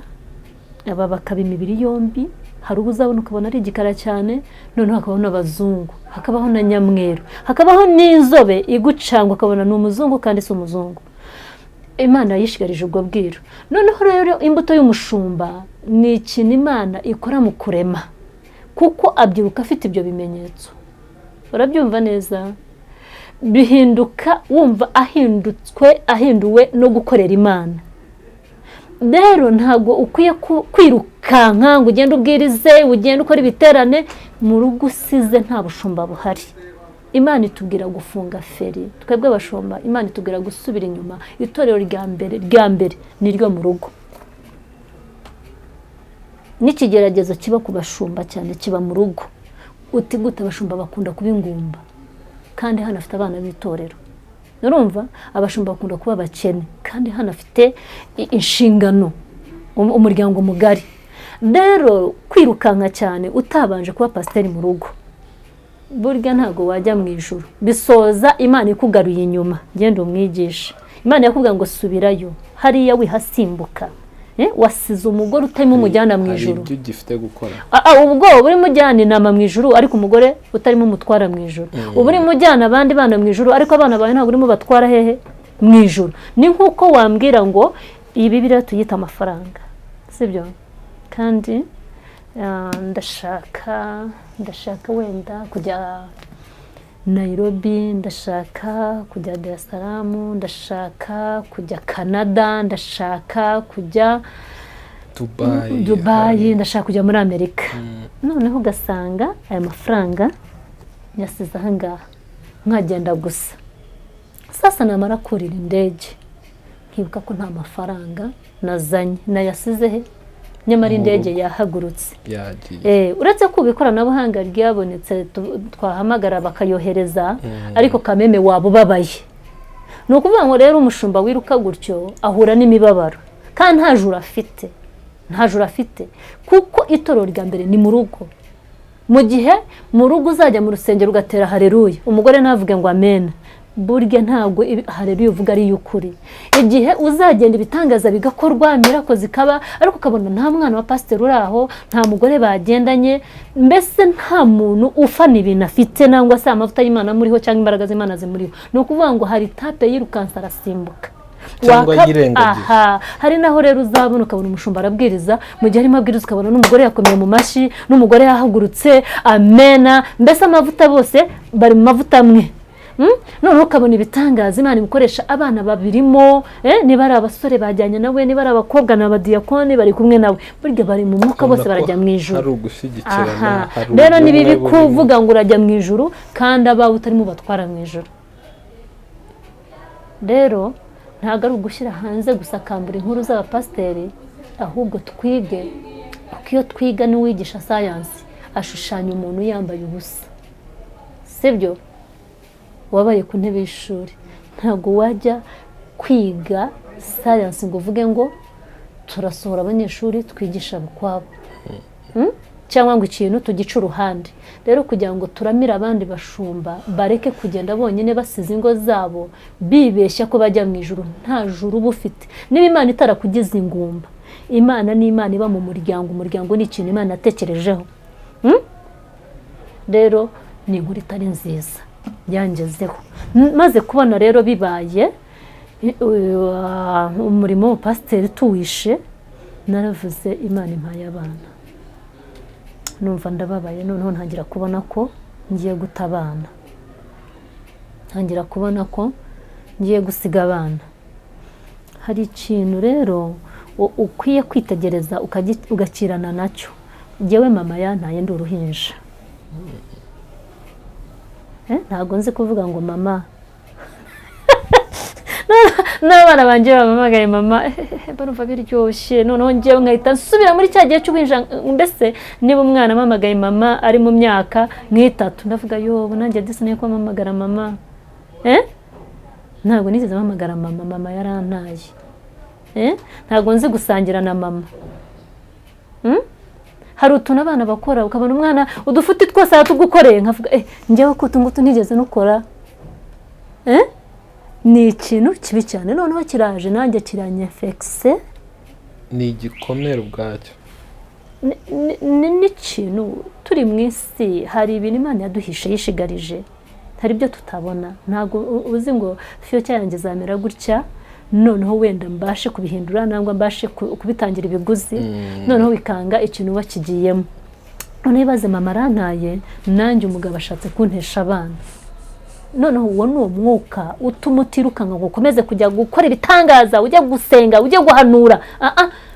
[SPEAKER 1] aba bakaba imibiri yombi. Hari ubuzabona ukabona ari igikara cyane, noneho hakabaho n'abazungu, hakabaho na nyamweru, hakabaho n'inzobe igucanga ukabona ni umuzungu kandi si umuzungu. Imana yishigarije ubwo bwiru. Noneho rero imbuto y'umushumba ni ikintu Imana ikora mu kurema, kuko abyiruka afite ibyo bimenyetso. Urabyumva neza? Bihinduka wumva ahinduwe no gukorera Imana. Rero ntabwo ukwiye kwirukanka ngo ugende ubwirize, ugende ukora ibiterane mu rugo usize nta bushumba buhari. Imana itubwira gufunga feri, twebwe abashumba Imana itubwira gusubira inyuma. Itorero rya mbere ni ryo mu rugo. N'ikigeragezo kiba ku bashumba cyane kiba mu rugo. Uti gute abashumba bakunda kuba ingumba, kandi hano afite abana b'itorero. Urumva abashumba bakunda kuba abakene, kandi hano afite inshingano. umuryango mugari. Rero kwirukanka cyane utabanje kuba pasiteri mu rugo burya ntago wajya mu ijuru. Bisoza Imana ikugaruye inyuma, genda umwigisha. Imana yakubwira ngo subirayo hariya wihasimbuka. Wasize umugore utarimo umujyana mu ijuru.
[SPEAKER 3] Hari ibyo gifite gukora.
[SPEAKER 1] Ubwo uri mujyana inama mu ijuru ariko umugore utarimo umutwara mu ijuru. Ubu uri mujyana abandi bana mu ijuru ariko abana bawe ntabwo urimo batwara hehe mu ijuru. Ni nkuko wambwira ngo iyi Bibiliya tuyita amafaranga, sibyo? Kandi ndashaka wenda kujya Nairobi, ndashaka kujya Dar es Salaam, ndashaka kujya Canada, ndashaka kujya Dubai, ndashaka kujya muri Amerika. Noneho ugasanga aya mafaranga yasize aha ngaha nkagenda gusa. Sasa namara kurira indege nkibuka ko nta mafaranga nazanye, nayasize he? Nyamara indege yahagurutse. Uretse ko ikoranabuhanga ryabonetse twahamagara bakayohereza, ariko kameme waba ubabaye. Ni ukuvuga ngo rero umushumba wiruka gutyo ahura n'imibabaro kandi nta juru afite kuko itorero rya mbere ni mu rugo. Mu gihe mu rugo uzajya mu rusengero ugatera haleluya, umugore ntavuge ngo amen, burya ntabwo haleluya uvuga ari y'ukuri. Igihe uzagenda ibitangaza bigakorwa, mirako zikaba, ariko ukabona nta mwana wa pasiteri uri aho, nta mugore bagendanye, mbese nta muntu ufana ibintu afite nangwa se amavuta y'Imana muriho cyangwa imbaraga z'Imana zimuriho. Ni ukuvuga ngo hari tape yirukansa arasimbuka
[SPEAKER 3] cyangwa yirengagiza.
[SPEAKER 1] Hari naho rero uzabona ukabona umushumba arabwiriza, mu gihe arimo abwiriza ukabona n'umugore yakomeye mu mashi, n'umugore yahagurutse amena, mbese amavuta bose bari mu mavuta amwe. Noneho ukabona ibitangaza Imana imukoresha, abana babirimo, niba ari abasore bajyanye nawe, niba ari abakobwa n'abadiyakoni bari kumwe nawe, burya bari mu mwuka bose barajya mu ijuru.
[SPEAKER 3] Hari ugushyigikirana.
[SPEAKER 1] Rero ni bibi kuvuga ngo urajya mu ijuru kandi abawe utarimo batwara mu ijuru. Rero ntabwo ari ugushyira hanze gusa akambura inkuru z'abapasiteri, ahubwo twige. Kuko iyo twiga n'uwigisha sayansi ashushanya umuntu yambaye ubusa, sibyo? Wabaye ku ntebe y'ishuri, ntabwo wajya kwiga sayansi ngo uvuge ngo turasohora abanyeshuri twigisha bukwabo, cyangwa ngo ikintu tugice uruhande. Rero kugira ngo turamire abandi bashumba bareke kugenda bonyine basize ingo zabo bibeshya ko bajya mu ijuru, nta juru uba ufite. Niba Imana itarakugize ingumba, Imana ni Imana iba mu muryango, umuryango ni ikintu Imana yatekerejeho. Rero ni inkuru itari nziza yangezeho. Maze kubona rero bibaye umurimo w'ubupasiteri tuwishe, naravuze Imana impaye abana. Numva ndababaye, noneho ntangira kubona ko ngiye guta abana, ntangira kubona ko ngiye gusiga abana. Hari ikintu rero ukwiye kwitegereza ugakirana nacyo. Njyewe mama yantaye ndi uruhinja, ntabwo nzi kuvuga ngo mama. N'abana banjye bampamagaye mama, barumva biryoshye, noneho njyewe nkahita nsubira muri cya gihe cy'ubuhinja. Mbese niba umwana ampamagaye mama ari mu myaka nk'itatu, ndavuga yobu nanjye disineye ko ampamagara mama. Ntabwo nigeze mpamagara mama, mama yarantaye. Ntabwo nzi gusangira na mama. Hari utuntu abana bakora, ukabona umwana udufuti twose yatugukoreye, nkavuga njyewe ko utungutu nigeze nukora. Ni ikintu kibi cyane, noneho kiraje nanjye kiranyefekise.
[SPEAKER 3] Ni igikomere ubwacyo.
[SPEAKER 1] Ni ikintu turi mu isi, hari ibintu Imana yaduhishe yishigarije, hari ibyo tutabona. Ntabwo uzi ngo future yanjye zamera gutya, noneho wenda mbashe kubihindura nangwa mbashe kubitangira ibiguzi, noneho bikanga ikintu wakigiyemo. Noneho ibaze mama arantaye, nanjye umugabo ashatse kuntesha abana. Noneho uwo ni umwuka utuma utirukanka ngo ukomeze kujya gukora ibitangaza, ujya gusenga, ujya guhanura.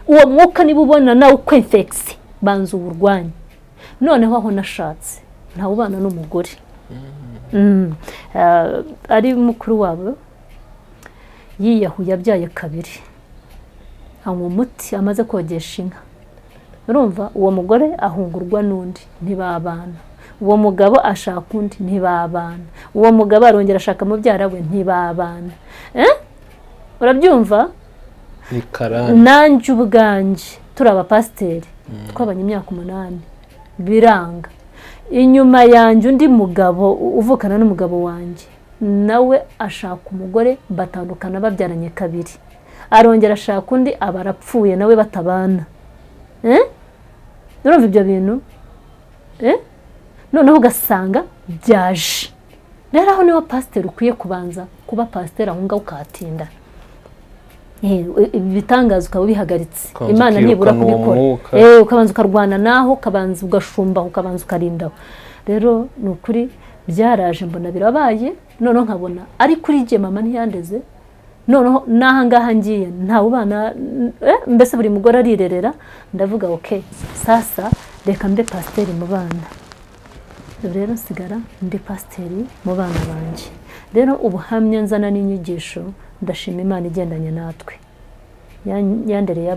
[SPEAKER 1] Uwo mwuka niba ubona nawe ukwefekisi, banza uburwanya. Noneho aho nashatse ntawe ubana n'umugore, ari mukuru wabo yiyahuye abyaye kabiri, anywa umuti amaze kogesha inka. Urumva uwo mugore ahungurwa n'undi, ntibabana. Uwo mugabo ashaka undi, ntibabana. Uwo mugabo arongera ashaka mubyara we, ntibabana. Urabyumva?
[SPEAKER 3] ni karani
[SPEAKER 1] nanjye ubwanjye turi abapasiteri twabanye imyaka 8 biranga. Inyuma yanjye undi mugabo uvukana n'umugabo wanjye nawe ashaka umugore batandukana babyaranye 2, arongera ashaka undi abarapfuye nawe batabana. Urumva ibyo bintu? Noneho ugasanga byaje. Rero aho niho pasiteri ukwiye kubanza kuba pasiteri aho ngaho ukahatinda. Ibitangaza ukaba ubihagaritse, Imana nibura kubikora. Ukabanza ukarwana naho, ukabanza ugashumbaho, ukabanza ukarindaho. Rero ni ukuri byaraje mbona birabaye, noneho nkabona ari kuri jye mama ntiyandeze, noneho naha ngaha ngiye ntawe ubana, mbese buri mugore arirerera. Ndavuga okay, sasa reka mbe pasiteri mu bana. Rero nsigara ndi pasiteri mu bana banje. Rero ubuhamya nzana n'inyigisho ndashima Imana igendanye natwe. Yandereye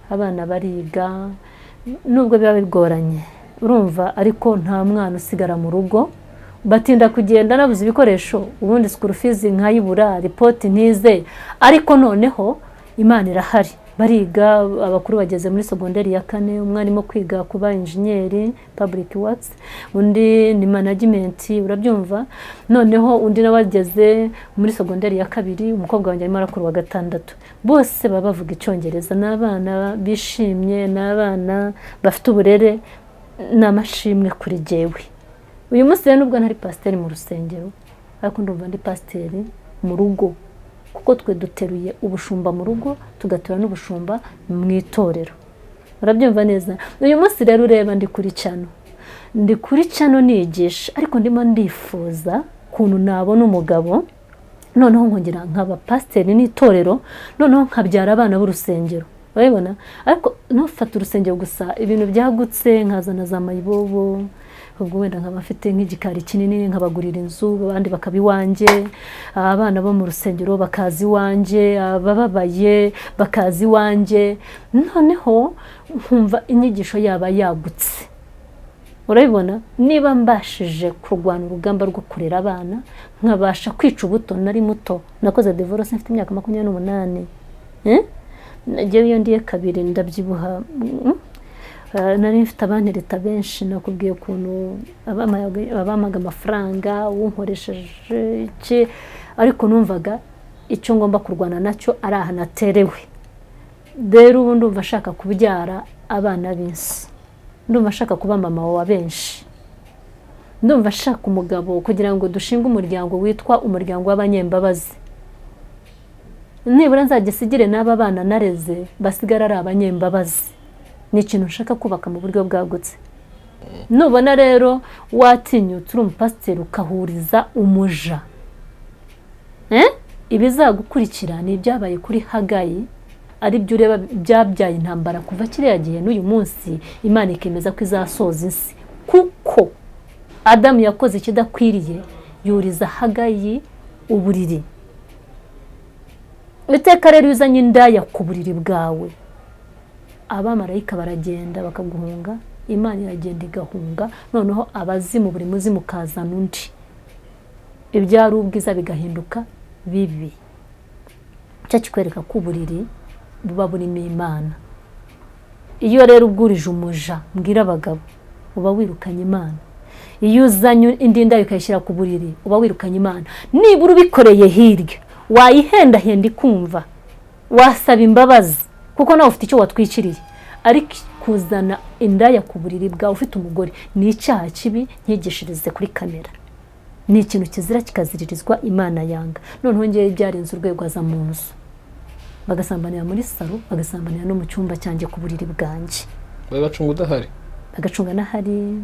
[SPEAKER 1] abana bariga nubwo biba bigoranye, urumva, ariko nta mwana usigara mu rugo. Batinda kugenda nabuze ibikoresho, ubundi school fees nkayibura, report ntize, ariko noneho Imana irahari. Bariga, abakuru bageze muri secondaire ya 4, umwana arimo kwiga kuba engineer public works, undi ni management, urabyumva. Noneho undi nawageze muri secondaire ya 2, umukobwa wanjye arimo arakuru wa 6. Bose baba bavuga icyongereza, n'abana bishimye, n'abana bafite uburere, n'amashimwe kuri jewe. Uyu munsi rero nubwo ntari pasiteri mu rusengero, ariko ndumva ndi pasiteri mu rugo, kuko twe duteruye ubushumba mu rugo, tugatura n'ubushumba mu itorero. Urabyumva neza? Uyu munsi rero ureba ndi kuri cyano nigisha, ariko ndimo ndifuza kuntu nabona umugabo, noneho nkongera nkaba pasiteri n'itorero, noneho nkabyara abana b'urusengero. Urabibona? Ariko ntufate urusengero gusa, ibintu byagutse, nkazana za mayibobo, ubwo wenda nkaba afite nk'igikari kinini, nkabagurira inzu, abandi bakabiwanje, abana bo mu rusengero bakazi wanje, abababaye bakazi wanje, noneho nkumva inyigisho yaba yagutse. Urabibona? Niba mbashije kurwana urugamba rwo kurera abana, nkabasha kwica ubuto, nari muto, nakoze divorce mfite imyaka 28. Nagiye iyo ndiye 2 ndabyibuha. Nari mfite abantereta benshi, nakubwiye ukuntu abamaga amafaranga, unkoresheje iki, ariko numvaga icyo ngomba kurwana nacyo ari aha naterewe. Rero ubu ndumva ashaka kubyara abana b'insi, ndumva ashaka kuba mama wa benshi, ndumva ashaka umugabo kugira ngo dushinge umuryango witwa umuryango w'abanyembabazi. Nibura nzagisigire n'aba bana nareze basigara ari abanyembabazi. Ni ikintu nshaka kubaka mu buryo bwagutse. Nubona rero watinyutse uri umupasiteri ukahuriza umuja, ibizagukurikira ni ibyabaye kuri Hagayi, ari byo ureba byabyaye intambara kuva kiriya gihe n'uyu munsi Imana ikemeza ko izasoza isi, kuko Adamu yakoze ikidakwiriye, yuriza Hagayi uburiri. Iteka rero uzanye indaya ku buriri bwawe, abamarayika baragenda bakaguhunga, Imana iragenda igahunga, noneho abazimu buri muzimu kazana undi, ibyari ubwiza bigahinduka bibi. Cyo kikwereka ko uburiri buba burimo Imana. Iyo rero ubwurije umuja, mbwira abagabo, uba wirukanye Imana. Iyo uzanye indi ndaya ukayishyira ku buriri, uba wirukanye Imana. Nibura ubikoreye hirya, wayihenda ikumva, wasaba imbabazi, kuko nawe ufite icyo watwikiriye. Ariko kuzana indaya ku buriri bwawe ufite umugore ni icyaha kibi, nkigishirize kuri kamera. Ni ikintu kizira kikaziririzwa, Imana yanga. Noneho ngiye byarenze urwego aza mu nzu, bagasambanira muri salo, bagasambanira no mu cyumba cyanjye ku buriri bwanjye.
[SPEAKER 3] Bagacunga udahari?
[SPEAKER 1] Bagacunga nahari.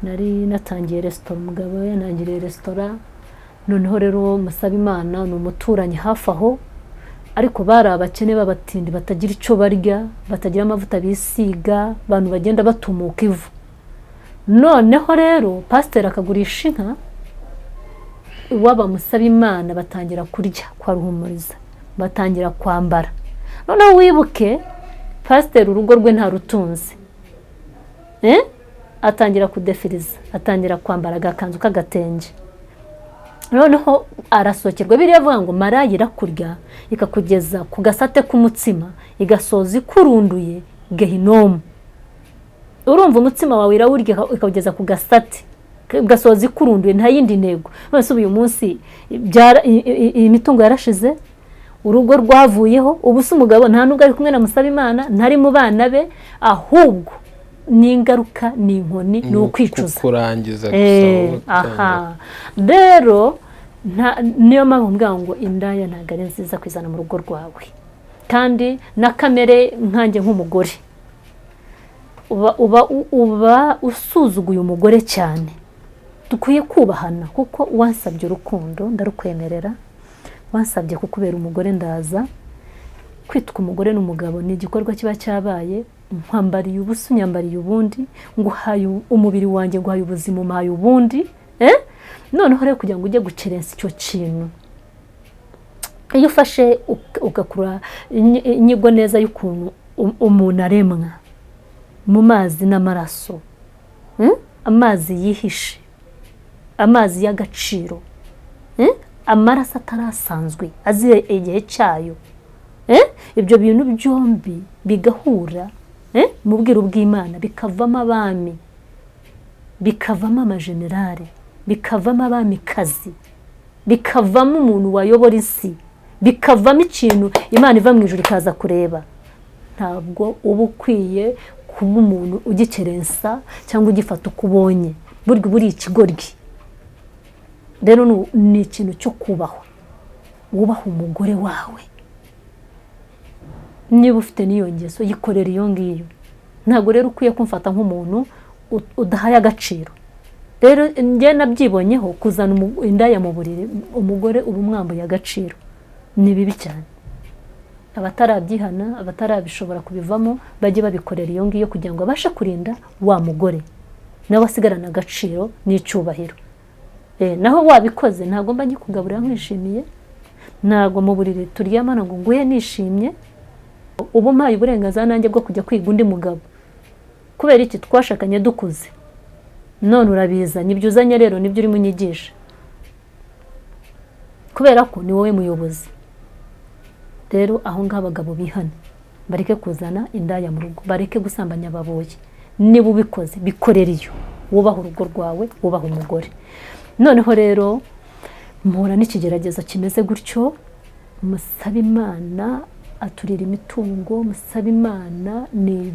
[SPEAKER 1] Nari natangiye restaurant, umugabo yanangiriye restaurant. Noneho rero musaba Imana, ni umuturanyi hafi aho, ariko bari abakene b'abatindi batagira icyo barya, batagira amavuta bisiga, abantu bagenda batumuka ivu. Noneho rero pasiteri akagurisha inka, iwaba musaba Imana batangira kurya kwa Ruhumuriza, batangira kwambara. Noneho wibuke pasiteri urugo rwe nta rutunze, atangira kudefiriza, atangira kwambara agakanzu k'agatenge, noneho arasokerwa. Biriya avuga ngo maraya irakurya ikakugeza ku gasate k'umutsima igasoza ikurunduye gehinomu. Urumva umutsima wawe irawurya ikawugeza ku gasate gasoza ikurunduye, nta yindi ntego. None uyu munsi imitungo yarashize, urugo rwavuyeho, ubu se umugabo nta nubwo ari kumwe na Musabimana, ntari mu bana be, ahubwo ni ingaruka, ni inkoni, ni ukwicuza
[SPEAKER 3] kurangiza
[SPEAKER 1] aha. Rero niyo mpamvu mbwira ngo indaya ntabwo ari nziza kwizana mu rugo rwawe. Kandi na kamere nkanjye nk'umugore uba usuzuguye umugore cyane. Dukwiye kubahana, kuko wansabye urukundo ndarukwemerera, wansabye kukubera umugore ndaza. Kwitwa umugore n'umugabo ni igikorwa kiba cyabaye. Nkwambariye ubusa unyambariye ubundi, nguhaye umubiri wanjye, nguhaye ubuzima umpaye ubundi. Noneho rero kugira ngo ujye gukerensa icyo kintu, iyo ufashe ugakura inyigo neza y'ukuntu umuntu aremwa mu mazi n'amaraso, amazi yihishe, amazi y'agaciro, amaraso atarasanzwe aziye igihe cyayo, ibyo bintu byombi bigahura mu bwiru bw'Imana, bikavamo abami, bikavamo amajenerali, bikavamo abamikazi, bikavamo umuntu wayobora isi, bikavamo ikintu Imana iva mu ijuru ikaza kureba. Ntabwo uba ukwiye kuba umuntu ugikerensa cyangwa ugifata uko ubonye. Burya buri ikigoryi. Rero ni ikintu cyo kubahwa, wubaha umugore wawe. Niba ufite n'iyo ngeso yikorera iyo ngiyo. Ntabwo rero ukwiye kumfata nk'umuntu udahaye agaciro. Rero njye nabyibonyeho kuzana indaya mu buriri, umugore uba umwambuye agaciro, ni bibi cyane. Abatarabyihana, abatarabishobora kubivamo, bajye babikorera iyo ngiyo kugira ngo abashe kurinda wa mugore nawe asigarana agaciro n'icyubahiro. Naho wabikoze ntabwo mba ngikugaburira nkwishimiye, ntabwo mu buriri turyamana ngo nguhe nishimye. Ubu mpaye uburenganzira nanjye bwo kujya kwiga undi mugabo. Kubera iki? Twashakanye dukuze, none urabiza nibyo uzanye, rero nibyo uri munyigisha, kubera ko ni wowe muyobozi. Rero aho ngaho abagabo bihane, bareke kuzana indaya mu rugo, bareke gusambanya ababoye. Niba ubikoze bikorera iyo, wubaha urugo rwawe, wubaha umugore. Noneho rero mpura n'ikigeragezo kimeze gutyo, Musabimana aturira imitungo, Musabimana ni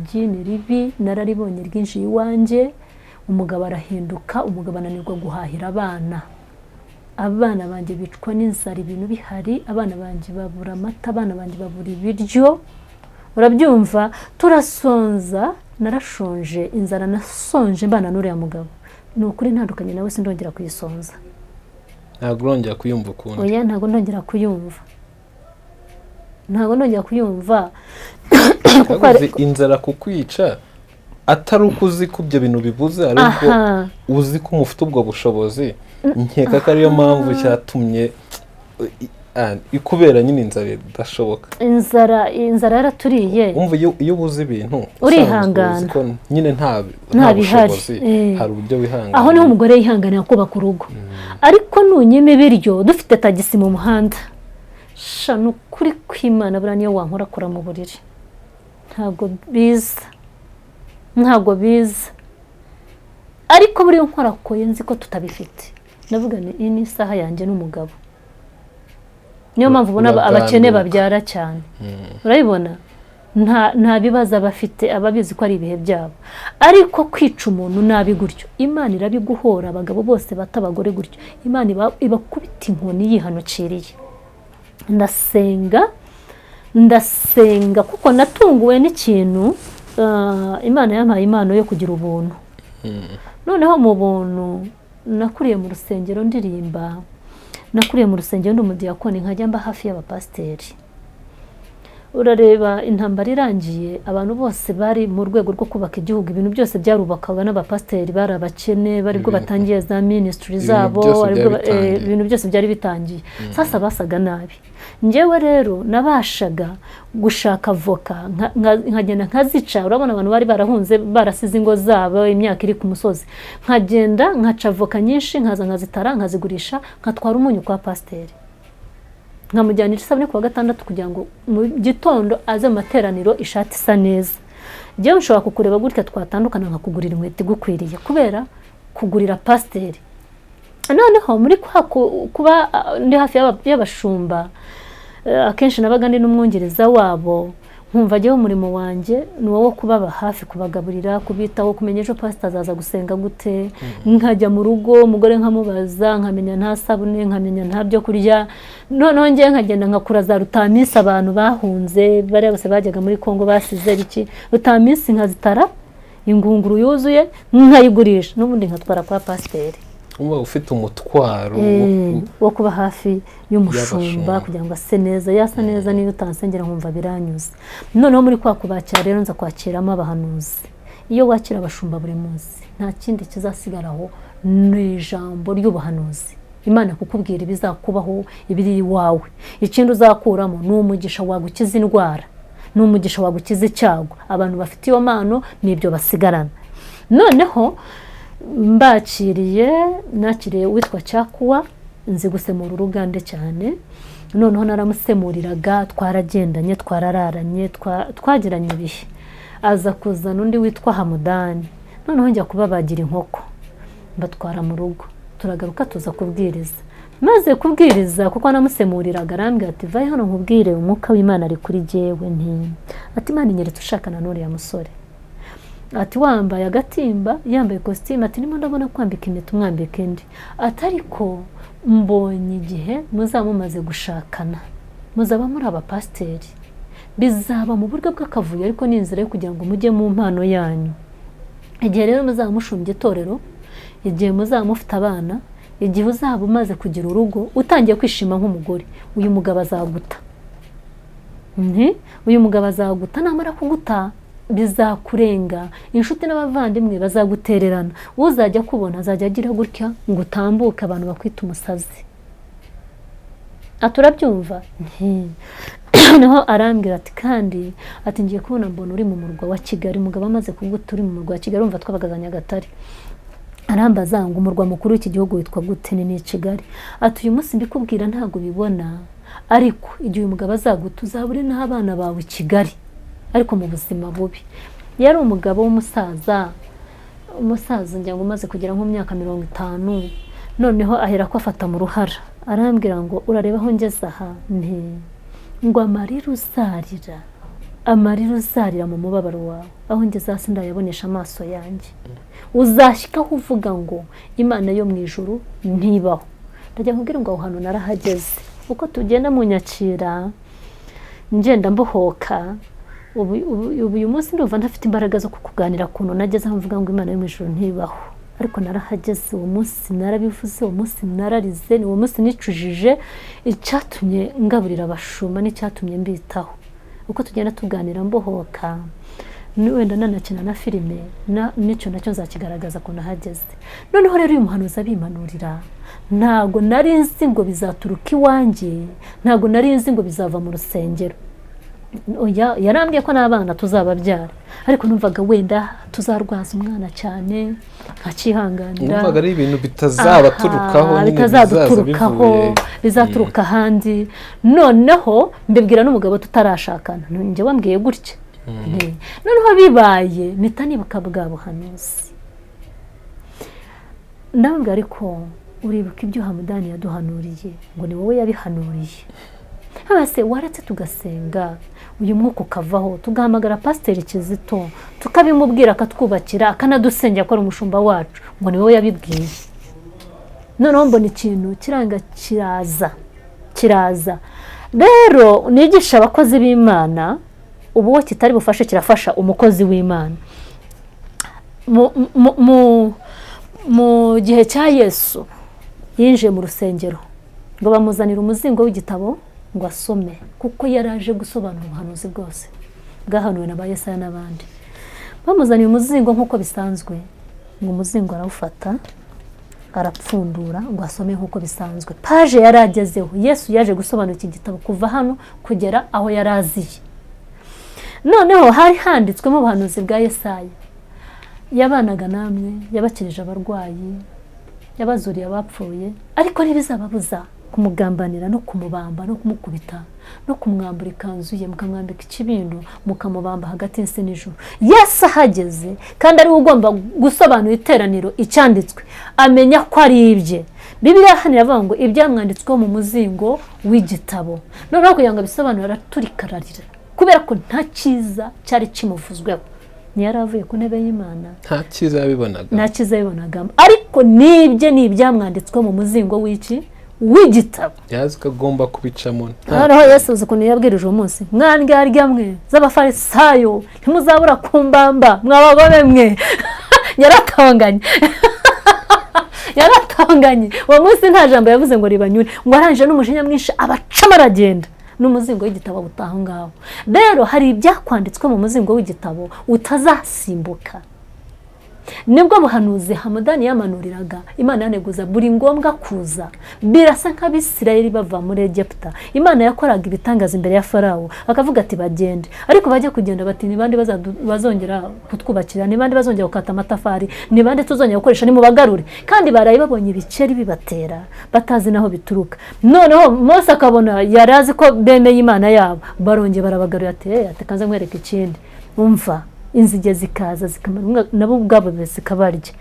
[SPEAKER 1] ribi, nararibonye ryinjiye iwanjye. Umugabo arahinduka, umugabo ananirwa guhahira abana. Abana banjye bicwa n'inzara, ibintu bihari, abana banjye babura amata, abana banjye babura ibiryo. Urabyumva? Turasonza, narashonje, inzara nasonje mbana n'uriya mugabo. Ni ukuri ntandukanye nawe, sindongera kuyisonza.
[SPEAKER 3] Ntabwo urongera kuyumva ukundi?
[SPEAKER 1] Oya, ntabwo ndongera kuyumva. Ntabwo ndongera kuyumva.
[SPEAKER 3] Kuko inzara kukwica atari uko uzi ko ibyo bintu bibuze, ariko uzi ko umufite ubwo bushobozi. Nkeka ko ariyo mpamvu cyatumye ikubera nyine inzara idashoboka.
[SPEAKER 1] Inzara yaraturiye.
[SPEAKER 3] Umva iyo ubuze ibintu
[SPEAKER 1] urihangana,
[SPEAKER 3] nyine nta bushobozi, hari uburyo wihangana.
[SPEAKER 1] Aho niho umugore yihanganira kubaka urugo. Ariko nunyima ibiryo dufite tagisi mu muhanda, shana ukuri kw'Imana buriya niyo wankora kora mu buriri. Ntabwo biza. Ariko buriya nkorakoye nzi ko tutabifite. Navuga iyi ni isaha yanjye n'umugabo. Niyo mpamvu ubona abakene babyara cyane. Urabibona? Nta bibazo bafite, ababizi ko ari ibihe byabo. Ariko kwica umuntu nabi gutyo, Imana irabiguhora. Abagabo bose batabagore gutyo, Imana ibakubita inkoni yihanukiriye. Ndasenga kuko natunguwe n'ikintu. Imana yampaye impano yo kugira ubuntu. Noneho mu buntu nakuriye mu rusengero ndirimba, nakuriye mu rusengero ndi umudiyakoni, nkajya mba hafi y'abapasiteri. urareba intambara irangiye abantu bose bari mu rwego rwo kubaka igihugu, ibintu byose byarubakaga n'abapasiteri bari abakene, baribwo batangiye za ministry zabo, ibintu byose byari bitangiye. Sasa basaga nabi. Njyewe rero nabashaga gushaka avoka nkagenda nkazica. Urabona abantu bari barahunze barasize ingo zabo imyaka iri ku musozi, nkagenda nkaca avoka nyinshi nkaza nkazitara nkazigurisha, nkatwara umunyu kwa pasiteri, nkamujyanira isabune ku wa gatandatu kugira ngo mu gitondo aze mu materaniro ishati isa neza. Njyewe nshobora kukureba gutya twatandukana nkakugurira inkweto igukwiriye kubera kugurira pasiteri. Noneho muri kuba ndi hafi y'abashumba, akenshi nabaga ndi n'umwongereza wabo, nkumva jyewe umurimo wanjye ni wo kubaba hafi, kubagaburira, kubitaho, kumenya ejo pastor azaza gusenga gute. Nkajya mu rugo umugore nkamubaza, nkamenya nta sabune, nkamenya nta byo kurya. Noneho njye nkagenda nkakura za rutamisi abantu bahunze bari bose bajyaga muri Kongo basize biki, rutamisi nkazitara ingunguru yuzuye nkayigurisha, n'ubundi nkatwara kwa pasiteri.
[SPEAKER 3] Uba ufite umutwaro
[SPEAKER 1] wo kuba hafi y'umushumba kugira ngo ase neza, yasa neza niyo utansengera nkumva biranyuze. Noneho muri kwa kubakira rero nza kwakiramo abahanuzi. Iyo wakira abashumba buri munsi nta kindi kizasigaraho ni ijambo ry'ubuhanuzi. Imana kukubwira ibizakubaho, ibiri iwawe. Ikindi uzakuramo ni umugisha wagukiza indwara, ni umugisha wagukiza icyago. Abantu bafite iyo mpano nibyo basigarana. Noneho nakiriye witwa Cyakuwa, nzi gusemura urugande cyane. Noneho naramusemuriraga, twaragendanye, twarararanye, twagiranye ibihe. Aza kuzana undi witwa Hamudani, noneho njya kubabagira inkoko, mbatwara mu rugo, turagaruka tuza kubwiriza. Maze kubwiriza kuko namusemuriraga, arambwira ati vaye hano nkubwire umwuka w'Imana ari kuri jyewe. Ati Imana inyeretse ushakana n'uriya musore, ati wambaye agatimba yambaye costume, ati nimo ndabona kwambika impeta umwambika indi, ati ariko mbonye igihe muzamumaze gushakana muzaba muri abapasiteri, bizaba mu buryo bw'akavuyo ariko ni inzira yo kugira ngo mujye mu mpano yanyu. Igihe rero muzamushumbye itorero, igihe muzamufite abana, igihe uzaba umaze kugira urugo utangiye kwishima nk'umugore, uyu mugabo azaguta. Uyu mugabo azaguta, namara kuguta bizakurenga, inshuti n'abavandimwe bazagutererana, uzajya kubona azajya agira gutya ngo utambuke abantu bakwita umusazi. Aturabyumva. Noneho arambwira ati kandi ati ngiye kubona mbona uri mu murwa wa Kigali, umugabo amaze kuguta uri mu murwa wa Kigali, umva twabaga Nyagatare. Arambaza ngo umurwa mukuru w'iki gihugu witwa gute? Ni Kigali. Ati uyu munsi mbikubwira ntago bibona, ariko igihe umugabo azaguta uzabure n'abana bawe i Kigali, ariko mu buzima bubi. Yari umugabo w'umusaza, njya ngo umaze kugera nko myaka 50. Noneho ahera ko afata mu ruhara, arambwira ngo urareba aho ngeze aha, ngo amarira uzarira mu mubabaro wawe, aho ngeze hasi ndayabonesha amaso yanjye. Uzashyikaho uvuga ngo Imana yo mu ijuru ntibaho. Ndajya nkubwira ngo aho hantu narahageze, uko tugenda mu nyakira ngenda mbohoka. Uyu munsi ndumva ntafite imbaraga zo kukuganira kuntu nageze aho mvuga ngo Imana yo mu ijuru ntibaho, ariko narahageze. Uwo munsi narabivuze, uwo munsi nararize, uwo munsi nicujije icyatumye ngaburira abashumba n'icyatumye mbitaho. Uko tugenda tuganira mbohoka, wenda nanakina na filime, nicyo nacyo nzakigaragaza ko nahageze. Noneho rero uyu muhanuzi abimanurira, ntago nari nzi ngo bizaturuka iwanjye, ntago nari nzi ngo bizava mu rusengero. Yarambwiye ko n'abana tuzababyara, ariko numvaga wenda tuzarwaza umwana cyane, nkakihanganira.
[SPEAKER 3] Numvaga ari ibintu bitazabaturukaho,
[SPEAKER 1] bizaturuka ahandi. Noneho mbibwira n'umugabo tutarashakana, njye wambwiye gutya. Noneho bibaye mpita nibuka bwa buhanuzi, ndambwira ariko uribuka ibyo Hamudani yaduhanuriye, ngo ni wowe yabihanuriye. Hase waretse tugasenga, uyu mwuka ukavaho, tugahamagara Pasiteri Kizito tukabimubwira, akatwubakira, akanadusengera ko ari umushumba wacu, ngo ni wowe yabibwiye. Noneho mbona ikintu kiranga kiraza. Rero nigisha abakozi b'Imana, ubu we kitari bufashe kirafasha umukozi w'Imana. Mu gihe cya Yesu yinjiye mu rusengero, ngo bamuzanira umuzingo w'igitabo ngo asome kuko yaraje gusobanura ubuhanuzi bwose bwahanuwe na ba Yesaya n'abandi. Bamuzaniye umuzingo nk'uko bisanzwe, ngo umuzingo arawufata arapfundura ngo asome nk'uko bisanzwe. Paje yari agezeho, Yesu yaje gusobanura iki gitabo kuva hano kugera aho yari aziye. Noneho hari handitswemo ubuhanuzi bwa Yesaya, yabanaga namwe, yabakirije abarwayi, yabazuriye abapfuye, ariko ntibizababuza kumugambanira no kumubamba no kumukubita no kumwambura ikanzu ye, mukamwambika ikibindu, mukamubamba hagati y'isi n'ijuru. Yesu ahageze kandi ari ugomba gusobanura iteraniro icyanditswe, amenya ko ari ibye. Bibiliya hano iravuga ngo ibyamwanditsweho mu muzingo w'igitabo. Noneho kugira ngo abisobanure araturikararira kubera ko nta cyiza cyari kimuvuzweho. Ntiyari avuye ku ntebe y'Imana,
[SPEAKER 3] nta cyiza yabibonaga,
[SPEAKER 1] nta cyiza yabonagamo, ariko nibye ni ibyamwanditsweho mu muzingo w'igitabo.
[SPEAKER 3] yazi ko agomba kubicamo.
[SPEAKER 1] Noneho Yesu uzi ukuntu yabwirije uwo munsi, mwandyarya mwe z'abafarisayo, ntimuzabura kumbamba mwabagome mwe. Yaratonganye yaratonganye uwo munsi, nta jambo yavuze ngo ribanyure, ngo arangije n'umujinya mwinshi abacamo aragenda n'umuzingo w'igitabo butaha ngaho. Rero hari ibyakwanditswe mu muzingo w'igitabo utazasimbuka. Nibwo buhanuzi Hamudani yamanuriraga, Imana yaneguza buri ngombwa kuza. Birasa nk'Abisirayeli bava muri Egiputa, Imana yakoraga ibitangaza imbere ya Farawo, akavuga ati bagende, ariko bajya kugenda bati ni bande bazongera kutwubakira, ni bande bazongera gukata amatafari, ni bande tuzongera gukoresha, ni mubagarure. Kandi baraye babonye ibiceri bibatera batazi naho bituruka. Noneho Mose akabona yarazi ko bemeye Imana yabo, barongeye barabagarura ati kanze nkwereke ikindi. Umva, inzige zikaza zikamara nabo ubwabo zikabarya.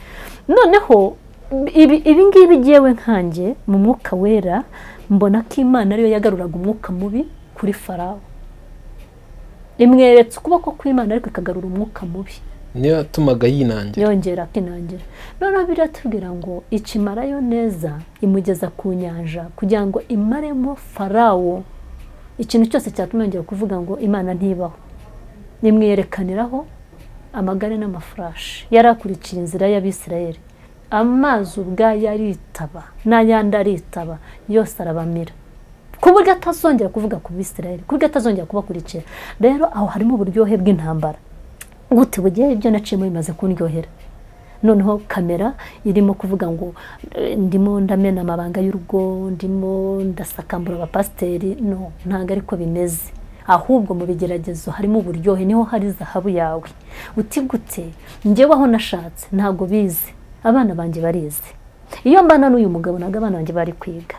[SPEAKER 1] Noneho ibi ngibi giyewe nkanjye mu mwuka wera mbona ko Imana ariyo yagaruraga umwuka mubi kuri Farawo, imweretse ukuboko kw'Imana ariko ikagarura umwuka mubi,
[SPEAKER 3] niyo yatumaga yinangira,
[SPEAKER 1] yongera akinangira. Noneho biratubwira ngo ikimarayo neza imugeza ku nyanja kugira ngo imaremo Farawo ikintu cyose cyatuma yongera kuvuga ngo Imana ntibaho. Nimwiyerekaniraho amagare n'amafurashi. Yarakurikiye inzira y'Abisirayeli, amazi ubwayo aritaba n'ayandi aritaba, yose arabamira ku buryo atazongera kuvuga ku Bisirayeli, ku buryo atazongera kubakurikira. Rero aho harimo uburyohe bw'intambara. Gute bugiye ibyo naciyemo bimaze kundyohera. Noneho kamera irimo kuvuga ngo ndimo ndamena amabanga y'urugo, ndimo ndasakambura abapasiteri. No, ntabwo ariko bimeze. Ahubwo mu bigeragezo harimo uburyohe, niho hari zahabu yawe. Uti gute? Njyewe aho nashatse ntago bize, abana banjye barize. Iyo mbana n'uyu mugabo naga abana banjye bari kwiga,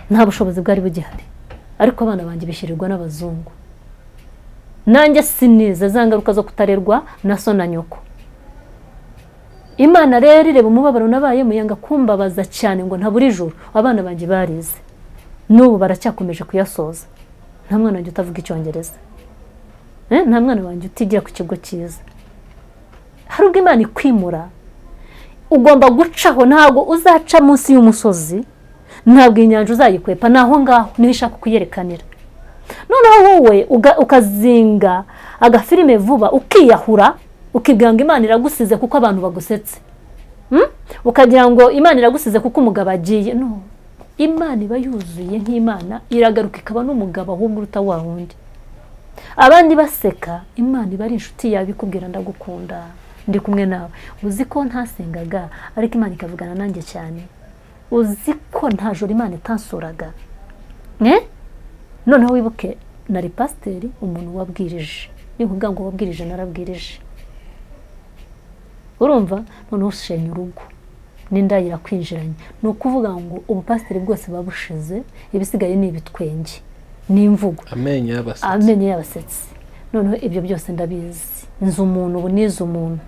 [SPEAKER 1] nta bushobozi bwari bugihari, ariko abana banjye bishirirwa n'abazungu. Nanjye sinize za ngaruka zo kutarerwa na so na nyoko. Imana rero ireba umubabaro nabaye muyanga kumbabaza cyane ngo ntaburi ijuru. Abana banjye barize, n'ubu baracyakomeje kuyasoza. Nta mwana wanjye utavuga Icyongereza, nta mwana wanjye utigira ku kigo cyiza. Hari ubwo Imana ikwimura, ugomba gucaho, ntabwo uzaca munsi y'umusozi, ntabwo inyanja uzayikwepa, naho ngaho niho ishaka kuyerekanira. Noneho wowe ukazinga agafilime vuba, ukiyahura, ukibwira ngo Imana iragusize kuko abantu bagusetse, ukagira ngo Imana iragusize kuko umugabo agiye. No, Imana iba yuzuye nk'Imana, iragaruka ikaba n'umugabo ahubwo uruta wa wundi. Abandi baseka, Imana iba ari inshuti yawe ikubwira ndagukunda, ndi kumwe nawe. Uzi ko ntasengaga ariko Imana ikavugana nanjye cyane. Uzi ko nta joro Imana itansuraga. Noneho wibuke nari pasiteri, umuntu wabwirije. Nivuga ngo wabwirije, narabwirije. Urumva? Noneho ushenya urugo, n'indahira kwinjiranye. Ni ukuvuga ngo ubupasiteri bwose babushize, ibisigaye ni ibitwenge n'imvugo, amenyo y'abasetsi. Noneho ibyo byose ndabizi. Nzi umuntu, ubu nize umuntu,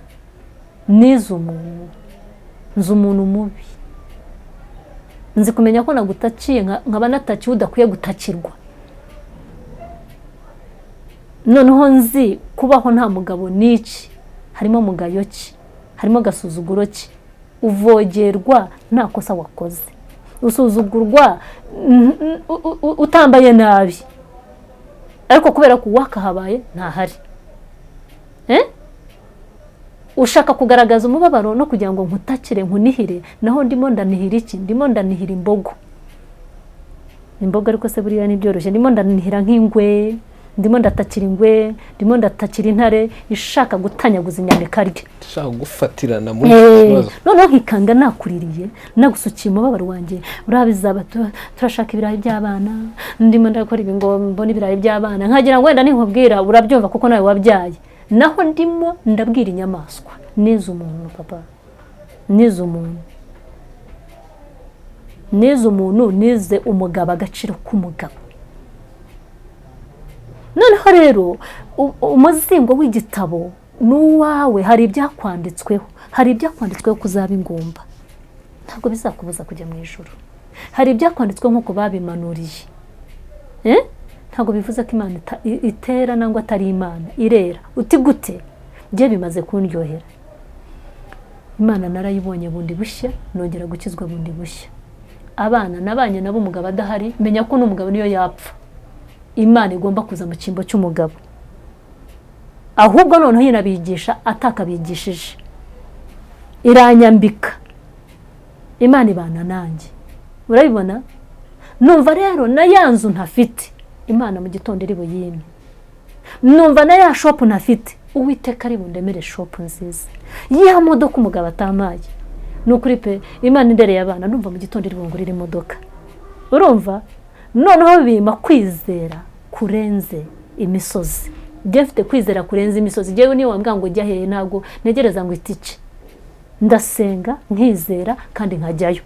[SPEAKER 1] nzi umuntu mubi. Nzi kumenya ko nagutakiye nkaba natakiye udakwiye gutakirwa. Noneho nzi kubaho nta mugabo n'iki, harimo mugayo ki, harimo gasuzuguro ki, uvogerwa nta kosa wakoze, usuzugurwa utambaye nabi, ariko kubera ko wakahabaye ntahari. Ushaka kugaragaza umubabaro no kugira ngo nkutakire nkunihire, naho ndimo ndanihira iki? Ndimo ndanihira imbogo. imboga ariko se buriya ni byoroshye ndimo ndanihira nk'ingwe ndimo ndatakira ingwe ndimo ndatakira intare ishaka gutanyaguza inyama ikarya
[SPEAKER 3] ishaka gufatirana muri kibazo
[SPEAKER 1] noneho nkikanga nakuririye nagusukiye umubabaro wanjye urabizaba turashaka ibirayi by'abana ndimo ndakora ibi ngo mbone ibirayi by'abana nkagira ngo wenda ninkubwira urabyumva kuko nawe wabyaye naho ndimo ndabwira inyamaswa nize umuntu papa nize umuntu nize umugabo agaciro k'umugabo noneho rero umuzingo w'igitabo n'uwawe hari ibyakwanditsweho kuzaba ingumba ntabwo bizakubuza kujya mu ijuru hari ibyakwanditsweho nk'uko babimanuriye ntabwo bivuze ko Imana itera nangwa atari Imana irera uti gute bye bimaze kundyohera Imana narayibonye bundi bushya nongera gukizwa bundi bushya abana nabanye nabo umugabo adahari menya ko n'umugabo niyo yapfa Imana igomba kuza mu cyimbo cy'umugabo ahubwo noneho yinabigisha atakabigishije iranyambika Imana ibana nanjye urabibona numva rero na yanzu ntafite Imana mu gitondo iri buyime numva na ya shop ntafite Uwiteka ari bundemere shop nziza ya modoka umugabo atamaye nukuri pe Imana indereye abana numva mu gitondo iri bungurira imodoka urumva noneho bima kwizera kurenze imisozi mfite kwizera kurenze imisozi jewe niyo wambwa ngo jya hehe ntago negereza ngo itice ndasenga nkizera kandi nkajyayo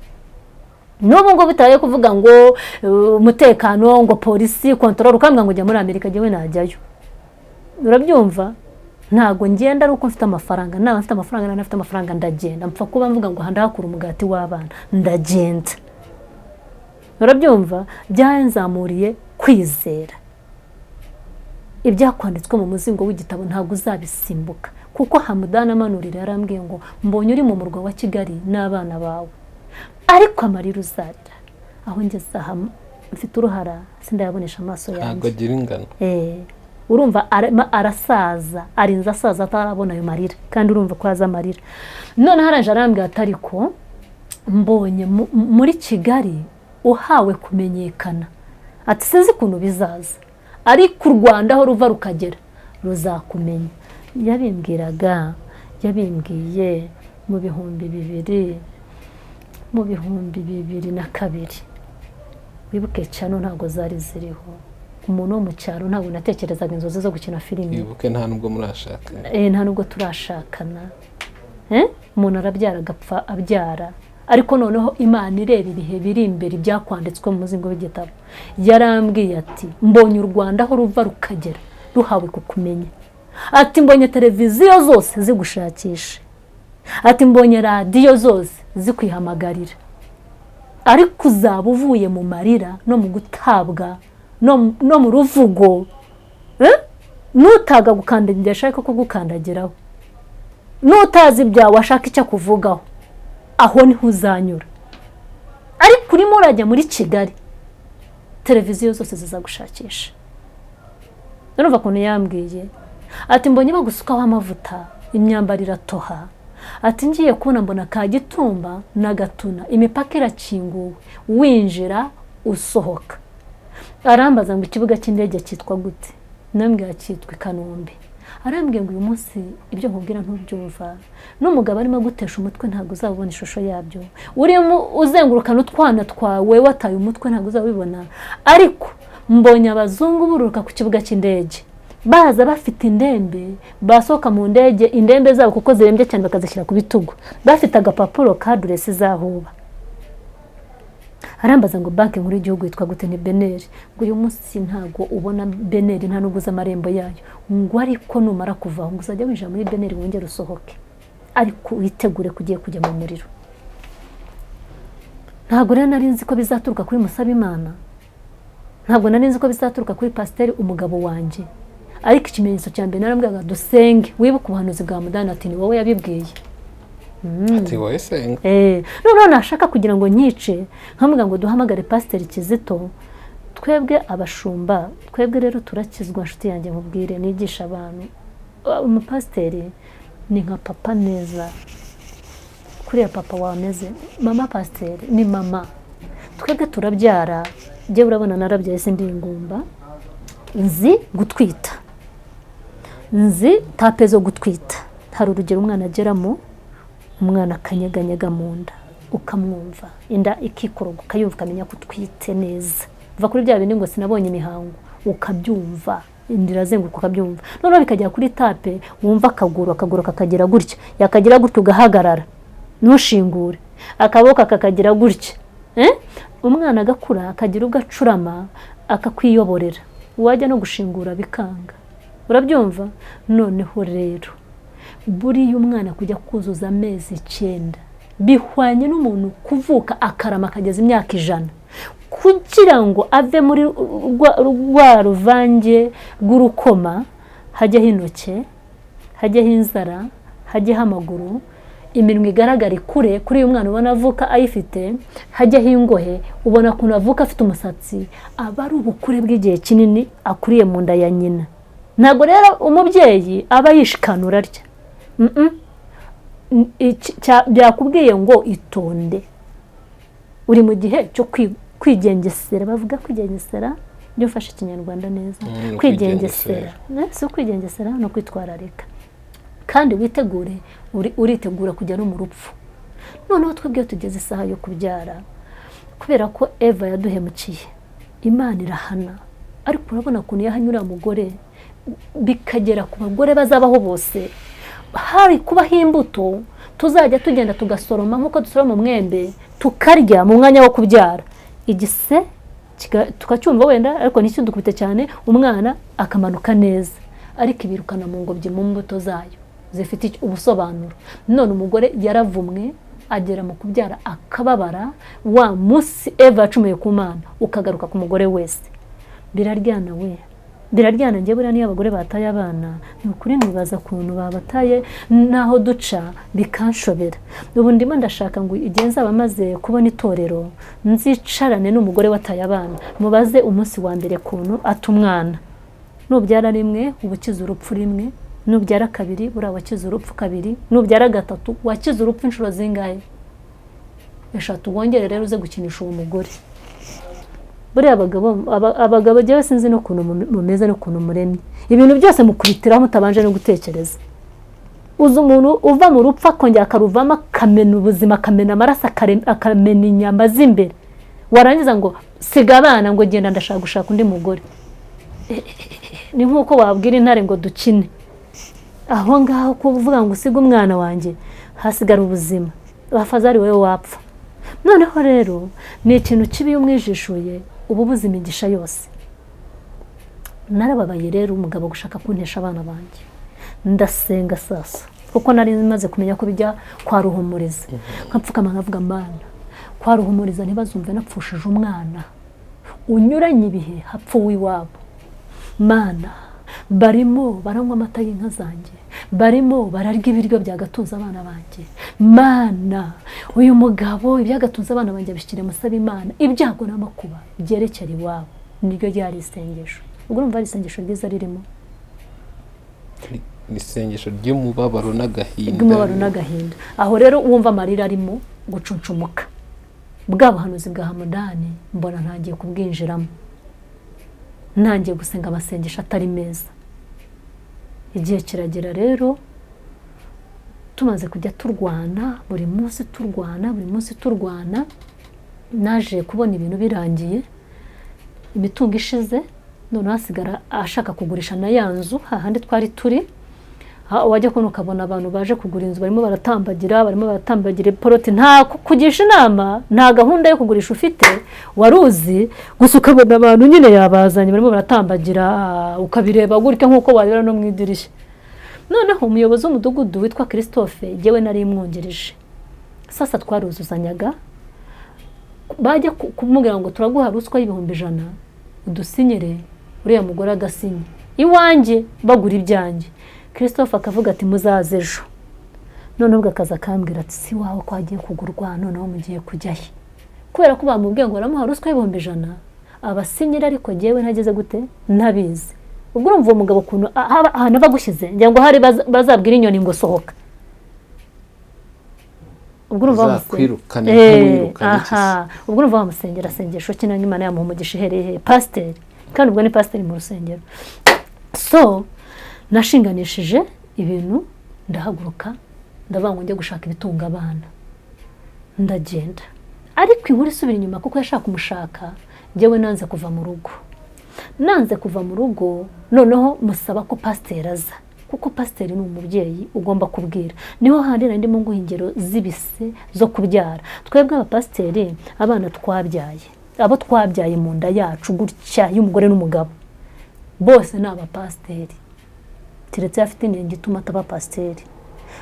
[SPEAKER 1] n'ubu ngo bitaye kuvuga ngo umutekano ngo polisi control ukambwa ngo jya muri Amerika jewe najyayo urabyumva ntago ngenda ari uko mfite amafaranga naba mfite amafaranga nafite amafaranga ndagenda mpfa kuba mvuga ngo handakura umugati w'abana ndagenda urabyumva byanzamuriye kwizera ibyakwanditswe mu muzingo w'igitabo ntago uzabisimbuka kuko Hamudana amanurira yarambwiye ngo mbonye uri mu murwa wa Kigali n'abana bawe ariko amarira uzarira aho ngeze aha mfite uruhara sindayabonesha amaso yanjye
[SPEAKER 3] ntago agira ingano
[SPEAKER 1] urumva arasaza arinza asaza atarabona ayo marira kandi urumva ko aza amarira none haraje arambwiye atariko mbonye muri Kigali uhawe kumenyekana ati sinzi kuntu bizaza ariko u Rwanda aho ruva rukagera ruzakumenya yabimbwiye mu bihumbi bibiri na kabiri wibuke cyane ntago zari ziriho umuntu wo mu cyaro ntabwo natekerezaga inzozi zo gukina filime
[SPEAKER 3] wibuke nta nubwo murashakana
[SPEAKER 1] nta nubwo turashakana umuntu arabyara agapfa abyara ariko noneho Imana ireba ibihe biri imbere ibyakwanditswe mu muzingo w'igitabo yarambwiye ati mbonye u Rwanda aho ruva rukagera ruhawe kukumenya ati mbonye televiziyo zose zigushakisha ati mbonye radiyo zose zikwihamagarira ariko uzaba uvuye mu marira no mu gutabwa no mu ruvugo nutaga gukandagira ashaka ko gukandagiraho nutazi ibyawe ashaka icyo kuvugaho aho niho uzanyura ariko urimo urajya muri Kigali televiziyo zose zizagushakisha urumva ukuntu yambwiye ati mbonye bagusukaho amavuta imyambaro iratoha ati ngiye kubona mbona Kagitumba na Gatuna imipaka irakinguwe winjira usohoka arambaza ngo ikibuga cy'indege cyitwa gute nambwiye cyitwa Kanombe arambwiye ngo uyu munsi ibyo nkubwira ntubyumva n'umugabo arimo gutesha umutwe ntago uzabona ishusho yabyo urimo uzengurukana utwana twawe wataye umutwe ntago uzabibona ariko mbonye abazungu bururuka ku kibuga cy'indege baza bafite indembe basohoka mu ndege indembe zabo kuko zirembye cyane bakazishyira ku bitugu bafite agapapuro ka adresse zahuba arambaza ngo banki nkuru y'igihugu yitwa gute ni Beneri ngo uyu munsi ntago ubona Beneri nta nuguza amarembo yayo ngo ariko numara kuva ngo uzajya winjira muri Beneri wongere usohoke ariko witegure kugiye kujya mu muriro ntago rero nari nzi ko bizaturuka kuri Musabimana ntabwo nari nzi ko bizaturuka kuri pasiteri umugabo wanjye ariko ikimenyetso cya mbere narambwaga dusenge wibuka ubuhanuzi bwa Mudana ati ni wowe yabibwiye
[SPEAKER 3] ati wowe senga
[SPEAKER 1] none nashaka kugira ngo nyice nkamuga ngo duhamagare pasiteri Kizito twebwe abashumba twebwe rero turakizwa nshuti yanjye nkubwire nigisha abantu umupasiteri ni nka papa neza kuriya papa wameze mama pasiteri ni mama twebwe turabyara njye urabona narabyaye sindi ingumba, nzi gutwita, nzi tape zo gutwita. Hari urugero umwana ageramo, umwana akanyeganyega mu nda ukamwumva, inda ikikoroga ukayumva ukamenya ko utwite neza. Va kuri bya bindi ngo sinabonye imihango, ukabyumva, indira zenguruka ukabyumva. Noneho bikajya kuri tape, wumva akaguru kakagira gutya, yakagira gutya ugahagarara ntushingure, akaboko kakagira gutya. Umwana agakura akagira ubwo acurama akakwiyoborera, wajya no gushingura bikanga. Urabyumva? Noneho rero buriya umwana kujya kuzuza amezi 9 bihwanye n'umuntu kuvuka akarama akageza imyaka 100, kugira ngo ave muri rwa ruvange rw'urukoma, hajyaho intoke, hajyaho inzara, hajyaho amaguru, iminwa igaragara ikure. Kuri uyu mwana ubona avuka ayifite, hajyaho ingohe, ubona ukuntu avuka afite umusatsi, aba ari ubukure bw'igihe kinini akuriye mu nda ya nyina. Ntabwo rero umubyeyi aba yishikanura arya. Byakubwiye ngo itonde, uri mu gihe cyo kwigengesera. Bavuga kwigengesera, byo ufashe ikinyarwanda neza. Kwigengesera si ukwigengesera, no kwitwararika. Kandi witegure, uritegura kujya no mu rupfu. Noneho twebwe tugeze isaha yo kubyara, kubera ko Eva yaduhemukiye, Imana irahana. Ariko urabona ukuntu yahanyura umugore, bikagera ku bagore bazabaho bose. Hari kubaho imbuto tuzajya tugenda tugasoroma nk'uko dusoroma umwembe, tukarya mu mwanya wo kubyara. Igise tukacyumva wenda, ariko ntikidukubite cyane, umwana akamanuka neza. Ariko ibirukana mu ngobyi mu mbuto zayo zifite ubusobanuro. None umugore yaravumwe, agera mu kubyara akababara, wa munsi Eva yacumuye ku Mana ukagaruka ku mugore wese. Biraryana we, biraryana. Njye buriya niyo abagore bataye abana, ni ukuri nibaza ukuntu babataye naho duca bikanshobera. Ubu ndimo ndashaka ngo igihe nzaba maze kubona itorero, nzicarane n'umugore wataye abana, mubaze umunsi wa mbere kuntu ata umwana. Nubyara rimwe ubukiza urupfu rimwe, nubyara kabiri buriya wakiza urupfu kabiri, nubyara gatatu wakiza urupfu inshuro zingahe? 3. Wongere rero uze gukinisha uwo mugore. Buriya abagabo jewe sinzi no kuntu mumeze no kuntu muremye. Ibintu byose mukubitiraho mutabanje no gutekereza. Uzi umuntu uva mu rupfu akongera akaruvamo, akamena ubuzima, akamena amaraso, akamena inyama z'imbere. Warangiza ngo siga abana ngo genda ndashaka gushaka undi mugore. Ni nkuko wabwira intare ngo dukine. Aho ngaho kuvuga ngo usiga umwana wanjye, hasigara ubuzima, wafazari wewe wapfa. Noneho rero ni ikintu kibi umwijishuye ubu buzima imigisha yose. Narababaye rero umugabo gushaka kuntesha abana banjye. Ndasenga sasa, kuko nari maze kumenya ko bijya kwa Ruhumuriza. Nkapfukama nkavuga Mana, kwa Ruhumuriza ntibazumve napfushije umwana unyuranye ibihe hapfuwe iwabo. Mana, barimo baranywa amata y'inka zanjye, barimo bararya ibiryo byagatunza abana banjye. Mana, uyu mugabo ibyagatunza abana banjye bishyire musaba Imana, ibyago n'amakuba byerekera iwabo. Niryo ryari isengesho. Ubwo urumva ari isengesho ryiza ririmo,
[SPEAKER 3] isengesho ry'umubabaro
[SPEAKER 1] n'agahinda. Aho rero wumva amarira arimo gucuncumuka. Bwa buhanuzi bwa Hamudani mbona ntangiye kubwinjiramo, ntangiye gusenga amasengesho atari meza. Igihe kiragera rero tumaze kujya turwana, buri munsi turwana, naje kubona ibintu birangiye, imitungo ishize. None hasigara ashaka kugurisha na yanzu hahandi twari turi. Wajya kubona ukabona abantu baje kugura inzu barimo baratambagira poroti, nta kugisha inama, nta gahunda yo kugurisha ufite waruzi, gusa ukabona abantu nyine yabazanye barimo baratambagira, ukabireba gutya nkuko warira no mu idirishya. Noneho umuyobozi w'umudugudu witwa Christophe, jewe nari imwongereje. Sasa twaruzuzanyaga, bajya kumubwira ngo turaguha ruswa y'100 udusinyere, uriya mugore agasinye iwanjye bagura ibyanjye. Christophe akavuga ati muzaze ejo. Noneho bwakaza akambwira ati si wawe ko agiye kugurwa, noneho mugiye kujyahe, kubera ko bamubwiye ngo aramuha ruswa y'100 abasinyira, ariko jewe ntageze gute ntabizi. Ubwo urumva umugabo kuntu ahantu bagushyize, ngira ngo hari bazabwira inyoni ngo sohoka. ubwo urumva
[SPEAKER 3] kwirukana nk'uwirukana iki
[SPEAKER 1] ubwo urumva wamusengera sengesho kinanga Imana yamuha umugisha ihereye he pasiteri kandi ubwo ni pasiteri mu rusengero so nashinganishije ibintu ndahaguruka ndavuga ngo njye gushaka ibitunga abana ndagenda ariko inkuru isubira inyuma kuko yashaka kumushaka njyewe nanze kuva mu rugo noneho musaba ko pasiteri aza kuko pasiteri ni umubyeyi ugomba kubwira niho handi ndimo nguha ingero z'ibise zo kubyara twebwe abapasiteri abana twabyaye abo twabyaye mu nda yacu gutya y'umugore n'umugabo bose ni abapasiteri tiretse afite inenge ituma ataba pasiteri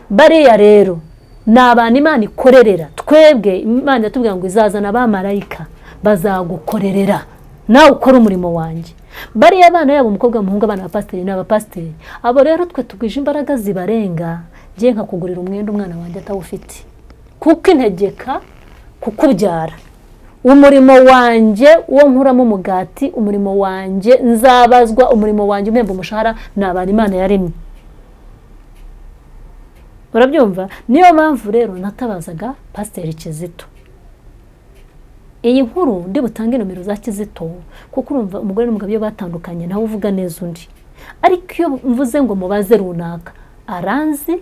[SPEAKER 1] bariya rero ni abantu Imana ikorerera twebwe Imana yatubwira ngo izazana abamarayika bazagukorerera nawe ukora umurimo wanjye bariya abana yabo umukobwa umuhungu abana b'abapasiteri n'abapasiteri abo rero twe tugwije imbaraga zibarenga ngiye nkakugurira umwenda umwana wanjye atawufite kuko integeka kukubyara umurimo wanjye uwo nkuramo umugati umurimo wanjye nzabazwa umurimo wanjye umpemba umushahara ni abantu Imana yaremye urabyumva niyo mpamvu rero natabazaga pasiteri Kizito iyi nkuru ndi butange nomero za Kizito kuko urumva umugore n'umugabo iyo batandukanye nawe uvuga neza undi ariko iyo mvuze ngo mubaze runaka aranzi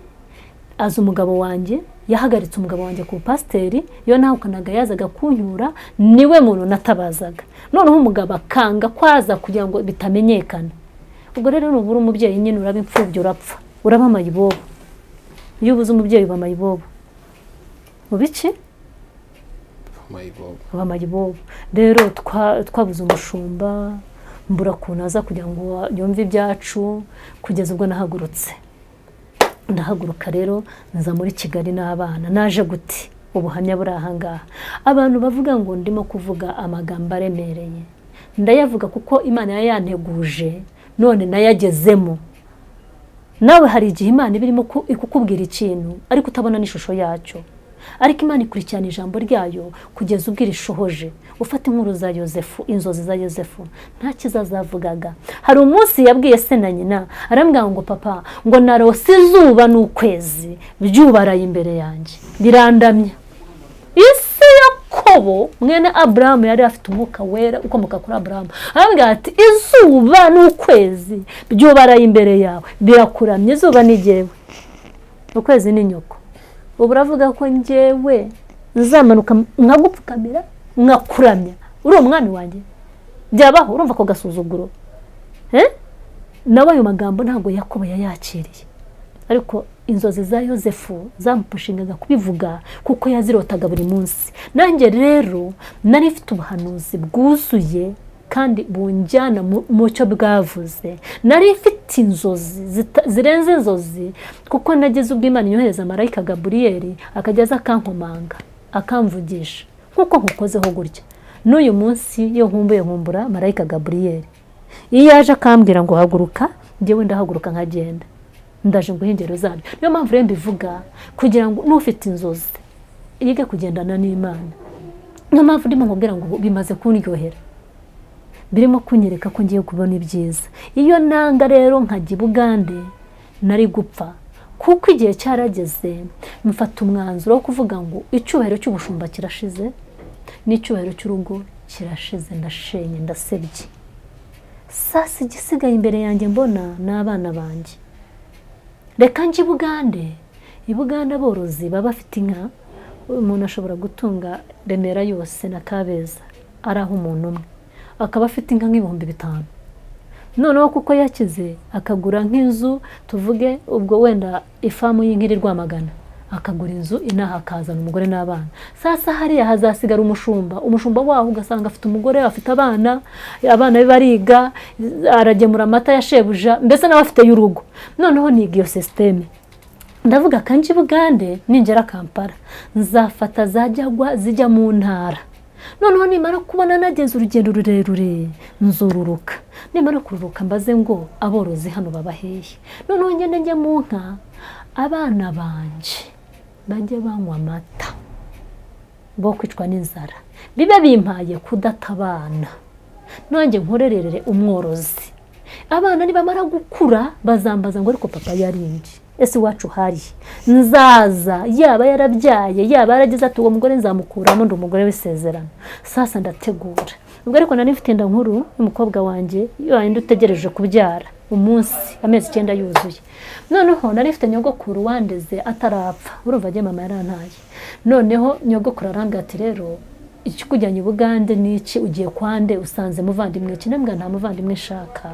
[SPEAKER 1] azi umugabo wanjye yahagaritse umugabo wanjye ku pasiteri iyo nawe ukanaga yazaga kunyura niwe muntu natabazaga noneho umugabo akanga kwaza kugira ngo bitamenyekana ubwo rero nubura umubyeyi nyine uraba imfubyi urapfa uraba amayibobo iyo ubuze umubyeyi uba amayibobo mu biki amayibobo rero twabuze umushumba mbura kuntu aza kugira ngo yumve ibyacu kugeza ubwo ndahaguruka rero nza muri Kigali n'abana naje guti ubuhamya buri ahangaha abantu bavuga ngo ndimo kuvuga amagambo aremereye ndayavuga kuko Imana yanteguje none nayagezemo nawe hari igihe Imana ibirimo ikukubwira ikintu ariko utabona n'ishusho yacyo ariko Imana ikurikirana ijambo ryayo kugeza ubwira ishohoje ufata inkuru za Yosefu inzozi za Yosefu nta kizazavugaga hari umunsi yabwiye se na nyina arambwira ngo papa ngo narose izuba n'ukwezi byubaraye imbere yanjye birandamya isi Yakobo mwene Abrahamu yari afite umwuka wera ukomoka kuri Abrahamu arambwira ati izuba n'ukwezi byubaraye imbere yawe birakuramye izuba ni jyewe ukwezi ni nyoko ubu uravuga ko njyewe nzamanuka nkagupfukamira nkakuramya uri umwami wanjye byabaho urumva ko gasuzuguro nawe ayo magambo ntabwo Yakobo yayakiriye ariko inzozi za Yosefu zamupushingaga kubivuga kuko yazirotaga buri munsi nanjye rero nari mfite ubuhanuzi bwuzuye kandi bunjyana mu cyo bwavuze nari mfite inzozi zirenze inzozi kuko nageze ubwo Imana inyohereza marayika Gaburiyeli akageza akankomanga akamvugisha nkuko nkukozeho gutya n'uyu munsi iyo nkumbura marayika Gaburiyeli iyo yaje akambwira ngo haguruka njyewe ndahaguruka nkagenda ndaje ngo ingero zabyo niyo mpamvu rero mbivuga kugira ngo n'ufite inzozi yige kugendana n'Imana niyo mpamvu ndimo nkubwira ngo bimaze kunryohera birimo kunyereka ko ngiye kubona ibyiza iyo nanga rero nkajya Bugande nari gupfa kuko igihe cyarageze mfata umwanzuro wo kuvuga ngo icyubahiro cy'ubushumba kirashize n'icyubahiro cy'urugo kirashize ndashenye ndasebye sasa igisigaye imbere yanjye mbona n'abana banjye reka njye i Bugande aborozi baba bafite inka umuntu ashobora gutunga Remera yose na Kabeza ari aho umuntu umwe akaba afite inka nk'ibihumbi 5 noneho kuko yakize akagura nk'inzu tuvuge ubwo wenda ifamu y'inkiri Rwamagana akagura inzu inaha akazana umugore n'abana sasa hariya hazasigara umushumba waho ugasanga afite umugore afite abana be bariga aragemura amata ya shebuja mbese nawe afite y'urugo noneho niga iyo systeme ndavuga kanji Bugande ninjera Kampala nzafata zajyagwa zijya mu ntara noneho nimara kubona nagenze urugendo rurerure nzururuka nimara kururuka mbaze ngo aborozi hano babaheye noneho ngende njye mu nka abana banje bajye banywa amata bo kwicwa n'inzara bibe bimpaye kudatabana nonge nkorerere umworozi abana nibamara gukura bazambaza ngo ariko papa yarindi ese iwacu hari nzaza yaba yarabyaye yaba yaragize ati uwo mugore nzamukuramo ndi umugore w'isezerano sasa ndategura ubwo ariko nari mfite inda nkuru y'umukobwa wanjye yandi utegereje kubyara umunsi amezi 9 yuzuye noneho nari mfite nyogokuru wandeze atarapfa urumva agiye mama yarantaye noneho nyogokuru arambwira ati rero iki kujyanye Bugande niki ugiye kwande usanze muvandimwe kinembwa nta muvandimwe shaka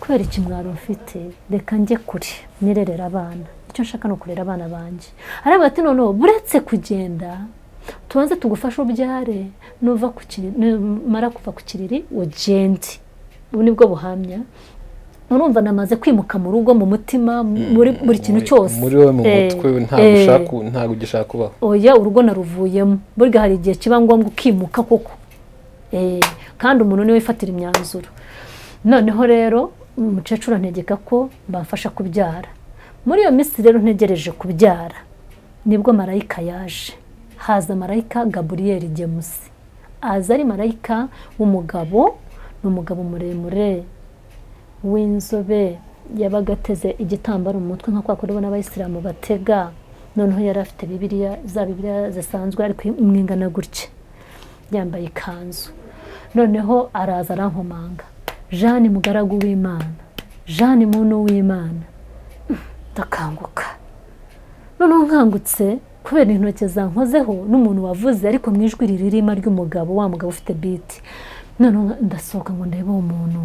[SPEAKER 1] kubera ikimwaro mfite reka njye kuri nirerera abana icyo nshaka no kurera abana banje araba ati noneho buretse kugenda tubanze tugufasha ubyare nuva ku kiriri mara kuva ku kiriri ugende ubu nibwo buhamya urumva namaze kwimuka mu rugo mu mutima muri buri kintu cyose
[SPEAKER 3] muri we mu mutwe nta gishaka kubaho
[SPEAKER 1] oya urugo naruvuyemo burya hari igihe kiba ngombwa ukimuka koko kandi umuntu niwe wifatira imyanzuro noneho rero umucecuru antegeka ko bamfasha kubyara muri iyo minsi rero ntegereje kubyara nibwo marayika yaje haza marayika Gabriel James aza ari marayika w'umugabo n'umugabo muremure w'inzobe yabaga ateze igitambaro mu mutwe nka kwa kuri bona abayisilamu batega noneho yari afite bibiliya zisanzwe ariko imwingana gutya yambaye ikanzu noneho araza arankomanga Jeanne mugaragu w'Imana Jeanne muntu w'Imana ndakanguka noneho nkangutse kubera intoke zankozeho n'umuntu wavuze ariko mwijwi riririma ry'umugabo wa mugabo ufite beat noneho ndasohoka ngo ndebe umuntu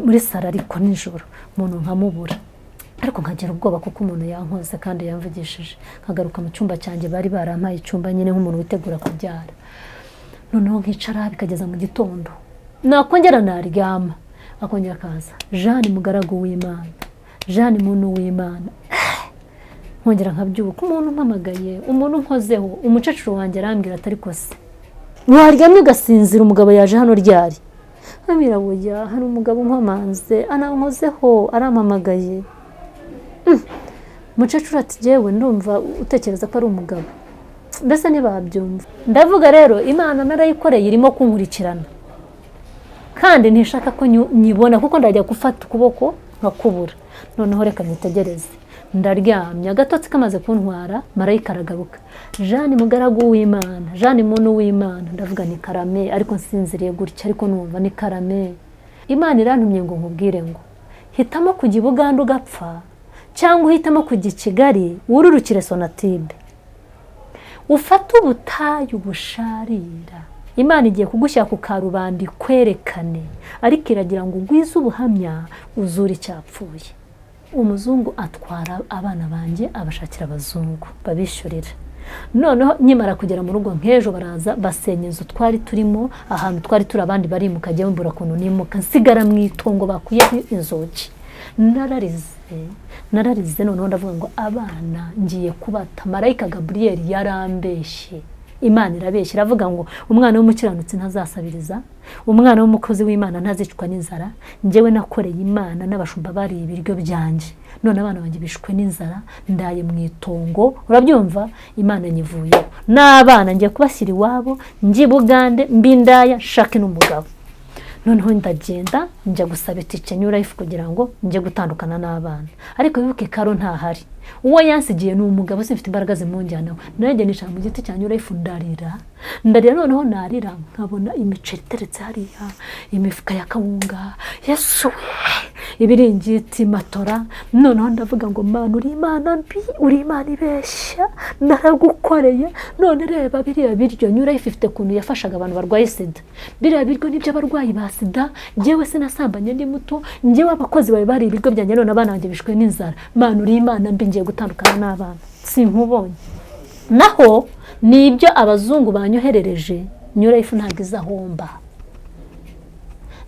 [SPEAKER 1] muri sara ariko nijoro umuntu nkamubura ariko nkagira ubwoba kuko umuntu yankoze kandi yamvugishije nkagaruka mu cyumba cyanjye bari barampaye icyumba nyine nk'umuntu witegura kubyara noneho nkicara bikageza mu gitondo nakongera naryama akongera kaza Jeanne mugaragu w'Imana Jeanne muntu w'Imana nkongera nkabyuka umuntu mpamagaye umuntu nkozeho umucecuru wanjye arambwira atari kose waryamye ugasinzira umugabo yaje hano ryari amira buya hari umugabo nkomanze anankozeho arampamagaye umucecuru ati jewe ndumva utekereza ko ari umugabo mbese ntibabyumva ndavuga rero Imana narayikoreye irimo kunkurikirana kandi ntishaka ko nyibona kuko ndajya gufata ukuboko nkakubura noneho reka nitegereze ndaryamye agatotsi kamaze kuntwara marayika aragaruka Jeanne mugaragu w'Imana Jeanne muntu w'Imana ndavuga ni karame ariko nsinziriye gutya ariko numva ni karame Imana irantumye ngo nkubwire ngo hitamo kujya Bugande ugapfa cyangwa uhitamo kujya Kigali wururukire Sonatube ufata ubutayu busharira Imana igiye kugushyira ku karubandi kwerekane ariko iragira ngo ugwize ubuhamya uzure icyapfuye umuzungu atwara abana banje abashakira abazungu babishyurira noneho nyimara kugera mu rugo nk'ejo baraza basenya inzu twari turimo ahantu twari turi abandi bari mu kajya mbura kuntu nimuka nsigara mu itongo bakuye inzoki nararize noneho ndavuga ngo abana ngiye kubata marayika Gabriel yarambeshye Imana irabeshye iravuga ngo umwana w'umukiranutsi ntazasabiriza umwana w'umukozi w'Imana ntazicwa n'inzara njyewe nakoreye Imana n'abashumba bari ibiryo byanje none abana banjye bishwe n'inzara ndaye mu itongo urabyumva Imana nyivuye n'abana ngiye kubashyira iwabo ngi Bugande mbindaya shake n'umugabo noneho ndagenda njya gusaba itike New Life kugira ngo njye gutandukana n'abana ariko bibuke karo ntahari uwo yansigiye n'umugabo sifite imbaraga zimunjyanaho nanjye nicara mu giti cya New Life ndarira noneho narira nkabona imiceri iteretse hariya imifuka ya kawunga Yesu ibiringiti matora noneho ndavuga ngo Mana uri Imana mbi uri Imana ibeshya naragukoreye none reba biriya biryo New Life ifite kuntu yafashaga abantu barwaye sida biriya biryo nibyo abarwayi ba sida njyewe sinasambanye ndi muto njyewe abakozi bawe bari ibigo byanjye none abana banjye bishwe n'inzara Mana uri Imana mbi ngiye gutandukana n'abana sinkubonye naho nibyo abazungu banyoherereje New Life ntabwo izahomba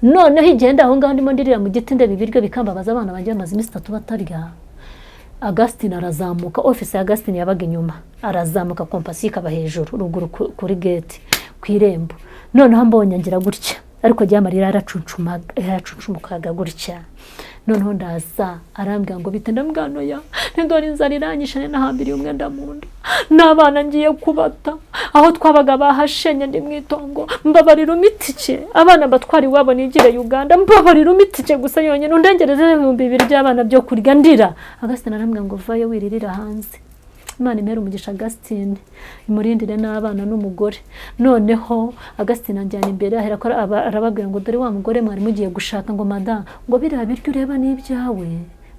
[SPEAKER 1] noneho igenda aho ngaho ndimo ndirira mu giti ndebe ibiryo bikambabaza abana banjye bamaze iminsi 3 batarya Augustine arazamuka office ya Augustine yabaga inyuma arazamuka kompasi ikaba hejuru ruguru kuri gate kwirembo noneho mbonye ngira gutya ariko ryamarira yaracuncumukaga gutya. Noneho ndaza arambwira ngo bite, ndamugano ya ndori inzara iranyishe nahambiriye umwenda mu nda n'abana ngiye kubata aho twabaga bahashenye ndi mwitongo, mbabarira umitike abana batwari wabo nigire Uganda, mbabarira umitike gusa yonyine undengereze 2,000 by'abana byo kurya ndira. Augustin arambwira ngo vayo wiririra hanze. Imana imera umugisha Augustin imurindire n'abana n'umugore. Noneho Augustin anjyana imbere ahera ko arababwira ngo dore wa mugore mwari mugiye gushaka ngo madam ngo biriya biryo ureba n'ibyawe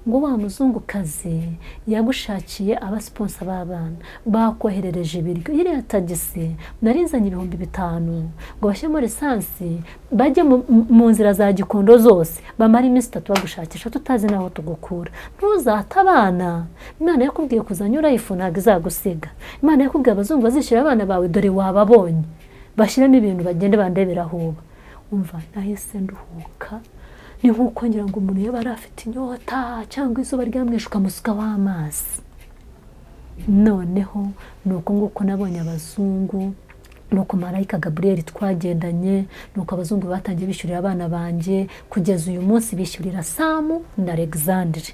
[SPEAKER 1] ngo wa muzungukazi yagushakiye abasponsa b'abana bakoherereje ibiryo iriya tagisi narinzanye 5,000 ngo bashyemo lisansi bajye mu nzira za Gikondo zose bamara iminsi 3 bagushakisha tutazi naho tugukura. Ntuzata abana, Imana yakubwiye kuzanyura ifunaga izagusiga. Imana yakubwiye abazungu bazishyira abana bawe dore wababonye bashyiramo ibintu bagende bandebera huba. Umva nahise nduhuka, ni nkuko ngira ngo umuntu yaba arafite inyota cyangwa izuba ryamwishe ukamusuka w'amazi. Noneho nuko nguko nabonye abazungu, nuko marayika Gabriel twagendanye, nuko abazungu batangiye bishyurira abana banjye kugeza uyu munsi bishyurira Samu na Alexandre.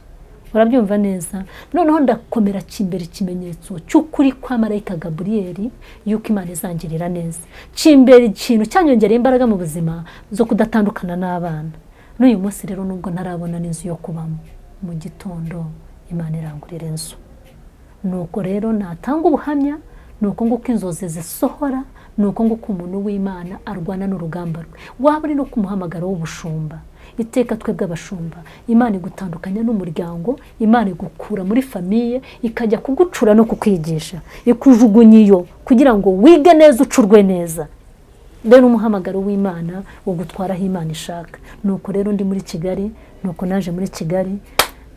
[SPEAKER 1] Urabyumva neza? Noneho ndakomera kimbere ikimenyetso cy'ukuri kwa marayika Gabriel yuko Imana izangirira neza. Kimbere ikintu cyanyongereye imbaraga mu buzima zo kudatandukana n'abana. N'uyu munsi rero nubwo ntarabona n'inzu yo kubamo, mu gitondo Imana irangurira inzu. Nuko rero natanga ubuhamya, nuko nguko inzozi zisohora, nuko nguko umuntu w'Imana arwana n'urugamba rwe. Waba uri no kumuhamagara w'ubushumba, iteka twebwe abashumba, Imana igutandukanya n'umuryango, Imana igukura muri famiye ikajya kugucura no kukwigisha, ikujugunya iyo kugira ngo wige neza ucurwe neza. Rero umuhamagaro w'Imana wo gutwaraho Imana ishaka. Nuko rero ndi muri Kigali, nuko naje muri Kigali,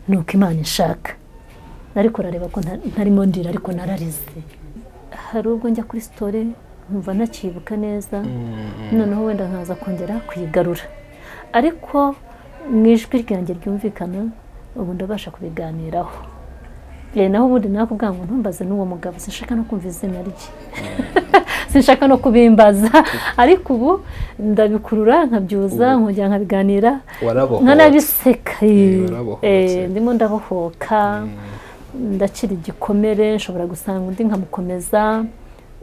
[SPEAKER 1] nuko Imana ishaka. Ariko rareba ko ntarimo ndira ariko nararize. Hari ubwo njya kuri story nkumva nakibuka neza, noneho wenda nkaza kongera kuyigarura. Ariko mwijwi ryanjye ryumvikana ubu ndabasha kubiganiraho. Naho ubundi nakubwira ngo ntumbaze n'uwo mugabo, sinshaka no kumva izina rye. Sinshaka no kubimbaza, ariko ubu ndabikurura nkabyuza nkongera nkabiganira nkanabiseka. Ndimo ndabohoka, ndakira igikomere, nshobora gusanga undi nkamukomeza.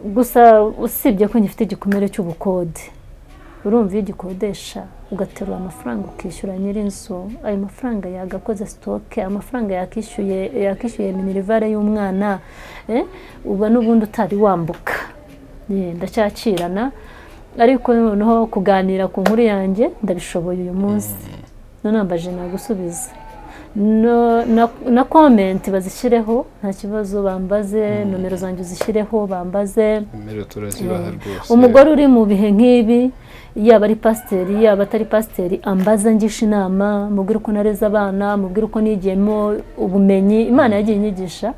[SPEAKER 1] Gusa usibye ko ngifite igikomere cy'ubukode, urumva iyo ugikodesha ugaterura amafaranga ukishyura nyir'inzu, ayo mafaranga yagakoze stock, amafaranga yakishyuye minerivare y'umwana, uba n'ubundi utari wambuka. Ndacyakirana, ariko noneho kuganira ku nkuru yanjye ndabishoboye uyu munsi. None ambaje nagusubiza na comment bazishyireho, nta kibazo bambaze, nomero zanjye zishyireho bambaze.
[SPEAKER 3] Nomero turazibaha rwose.
[SPEAKER 1] Umugore uri mu bihe nk'ibi, yaba ari pasiteri yaba atari pasiteri, ambaza ngisha inama, mubwire uko nareze abana, mubwire uko nigiyemo ubumenyi. Imana yagiye inyigisha,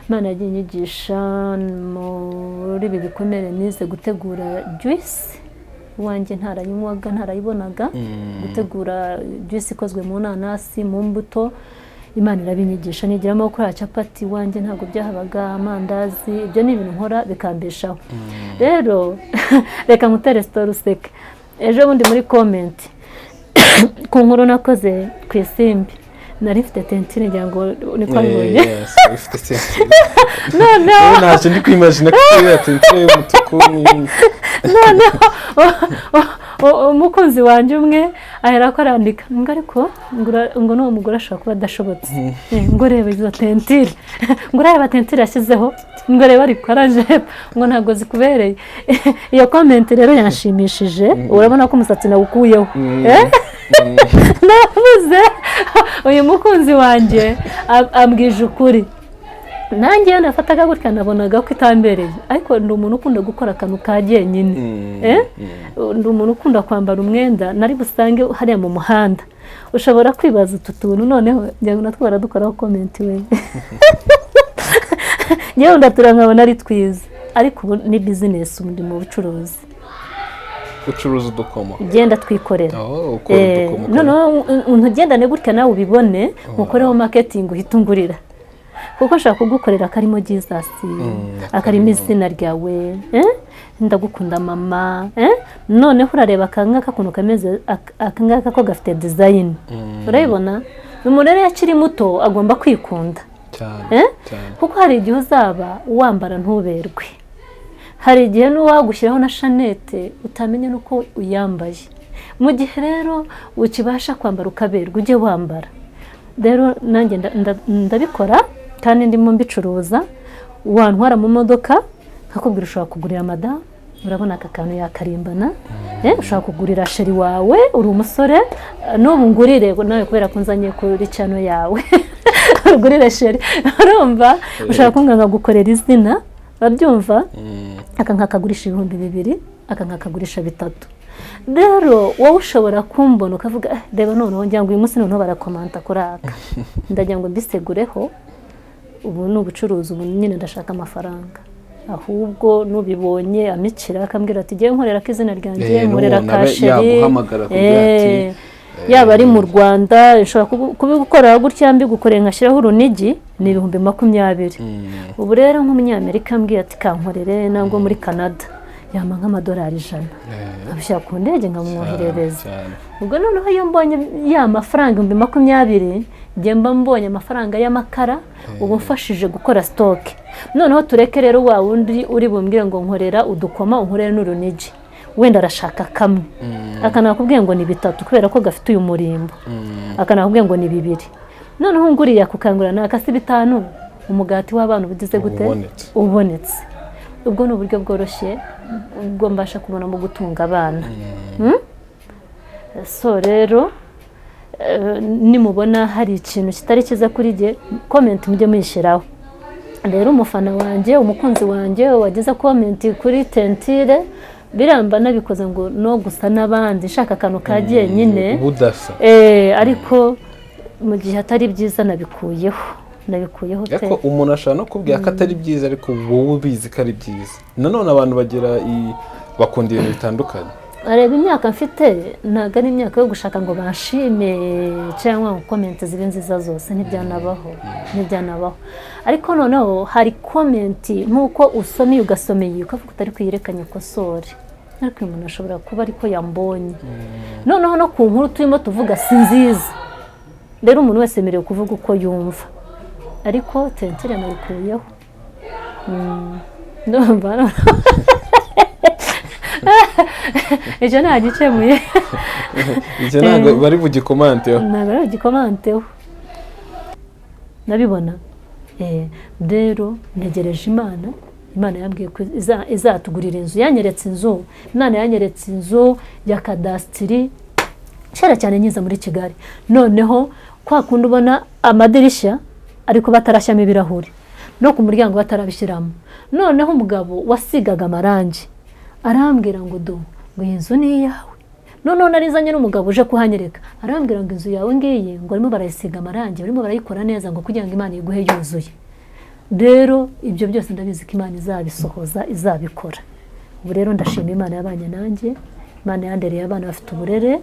[SPEAKER 1] Imana yagiye inyigisha muri ibi bikomere. Nize gutegura juice wanjye ntarayinywaga ntarayibonaga, gutegura juice ikozwe mu nanasi mu mbuto. Imana irabinyigisha, nigiramo gukora capati wanjye ntabwo byahabaga, amandazi, ibyo ni ibintu nkora bikambeshaho. Rero reka ngutere story useke. Ejo bundi muri comment ku nkuru nakoze ku Isimbi, nari mfite tentire ngira ngo niko abibonye.
[SPEAKER 3] Ifite tentire. No, ntaje ndi kwimagine ko iyo tentire y'umutuku.
[SPEAKER 1] Umukunzi wanjye umwe ahera ko arandika ngo ariko ngo n'uwo mugore ashobora kuba adashobotse, ngo reba izo tentire, ngo reba tentire yashyizeho, ngo reba ariko araje ngo ntabwo zikubereye. Iyo comment rero yanshimishije, urabona ko umusatsi nawukuyeho. Navuze uyu mukunzi wanjye ambwije ukuri, nanjye nafataga gutya nabonaga ko itambereye, ariko ndi umuntu ukunda gukora akantu kagiye nyine. Ndi umuntu ukunda kwambara umwenda nari busange hariya mu muhanda. Ushobora kwibaza utu tuntu, noneho njya natwe baradukoraho comment we. Nyewe ndatura nkabona ari twiza, ariko ubu ni business, undi mu bucuruzi.
[SPEAKER 3] Ucuruza udukomo.
[SPEAKER 1] Genda twikorera.
[SPEAKER 3] Ukora udukomo.
[SPEAKER 1] Noneho untugendane gutya nawe ubibone, mukoreho marketing uhitungurira. Kuko ashaka kugukorera akarimo Jesus, akarimo izina ryawe, ndagukunda mama noneho urareba akangaka kuntu kameze akangaka ko gafite design urayibona umuntu rero akiri muto agomba kwikunda
[SPEAKER 3] cyane
[SPEAKER 1] kuko hari igihe uzaba wambara ntuberwe, hari igihe n'uwagushyiraho na shanete utamenya nuko uyambaye, mu gihe rero ukibasha kwambara ukaberwa ujye wambara. Rero nanjye ndabikora kandi ndimo mbicuruza, wantwara mu modoka nkakubwira ushobora kugurira madamu, urabona aka kantu yakarimbana, ushobora kugurira sheri wawe uri umusore, n'ubu ngurire nawe kubera ko nzanye kuri channel yawe ugurire sheri, urumva ushobora kumbwira gukorera izina, babyumva aka nkakagurisha 2,000 aka nkakagurisha 3. Rero wowe ushobora kumbona ukavuga reba noneho ngira ngo uyu munsi noneho barakomanta kuri aka ndagira ngo mbisegureho, ubu ni ubucuruzi, ubu nyine ndashaka amafaranga, ahubwo nubibonye amikira akambwira ati giye nkorera ko izina ryanjye nkorera ka sheri yaba ari mu Rwanda nshobora kubikora gutya mbigukoreye nkashyiraho urunigi ni 20,000. Ubu rero nk'umunyamerika ambwiye ati kankorere nangwa muri Canada yama nk'amadolari 100 abishaka ku ndege nkamwoherereza. Ubwo noneho iyo mbonye ya mafaranga 20,000 ngiye mba mbonye amafaranga y'amakara, ubu mfashije gukora stock. Noneho tureke rero wa wundi uri bumbwire ngo nkorera udukoma unkorera n'urunigi, wenda arashaka kamwe akanakubwiye ngo ni 3 kubera ko gafite uyu murimbo, akanakubwiye ngo ni 2. Noneho nguriya kukangura nakasi 5 umugati w'abana ubugize gute ubonetse. Ubwo ni uburyo bworoshye ubwo mbasha kubona mu gutunga abana. So rero nimubona hari ikintu kitari kiza kuri je comment mujye muyishiraho. Rero umufana wanje umukunzi wanje wagize comment kuri tentire biramba nabikoze ngo no gusa nabandi shaka kano kagiye nyine
[SPEAKER 3] budasa
[SPEAKER 1] ariko mu gihe atari byiza nabikuyeho pe.
[SPEAKER 3] Yako umuntu ashaka no kubwira ko atari byiza ariko wowe ubizi ko ari byiza. Nanone abantu bagira bakunda ibintu bitandukanye.
[SPEAKER 1] Areba imyaka mfite ntago ari imyaka yo gushaka ngo bashime cyangwa comment zibe nziza zose ntibyanabaho. Ariko noneho hari comment nkuko usomye ugasomeye ukavuga utari kwiyerekanya kosore, ariko umuntu ashobora kuba ariko yambonye noneho no ku nkuru turimo tuvuga si nziza. Rero umuntu wese merewe kuvuga uko yumva, ariko tentire nabikuyeho ndumva ejo nagikemuye
[SPEAKER 3] icyo ntabwo bari bugikomanteho nabibona. Rero ntegereje Imana yambwiye ko izatugurira inzu, yanyeretse inzu, Imana yanyeretse inzu ya kadastiri cyera cyane nyiza muri Kigali. Noneho kwa kundi ubona amadirishya ariko batarashyamo ibirahuri no ku muryango batarabishyiramo. Noneho umugabo wasigaga amarangi arambwira ngo ngo inzu ni yawe. Noneho narizanye n'umugabo uje kuhanyereka arambwira ngo inzu yawe ngiye ngo arimo barayisiga amarangi, barimo barayikora neza ngo kugira ngo Imana iguhe yuzuye. Rero ibyo byose ndabizi ko Imana izabisohoza izabikora. Ubu rero ndashima Imana yabanye nanjye, Imana yandereye abana bafite uburere,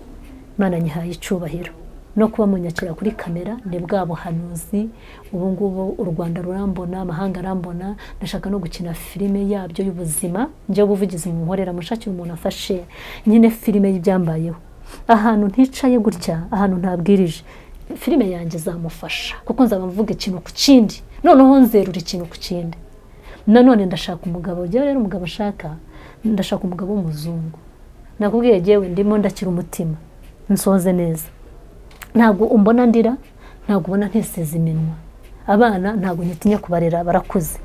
[SPEAKER 3] Imana nyihaye icubahiro no kuba munyakira kuri kamera ni bwa buhanuzi. Ubu ngubu u Rwanda rurambona, amahanga arambona, ndashaka no gukina filime yabyo y'ubuzima, nje ubuvugizi mu nkorera mushakira umuntu afashe nyine filime y'ibyambayeho ahantu nticaye gutya, ahantu ntabwirije, filime yanjye zamufasha kuko nzaba mvuga ikintu ku kindi, noneho nzerura ikintu ku kindi. Nanone ndashaka umugabo, rero umugabo ashaka, ndashaka umugabo w'umuzungu. Nakubwiye jewe ndimo ndakira umutima nsoze neza, ntago umbona ndira, ntago ubona nteseze iminwa, abana ntago nyitinya kubarera barakuze.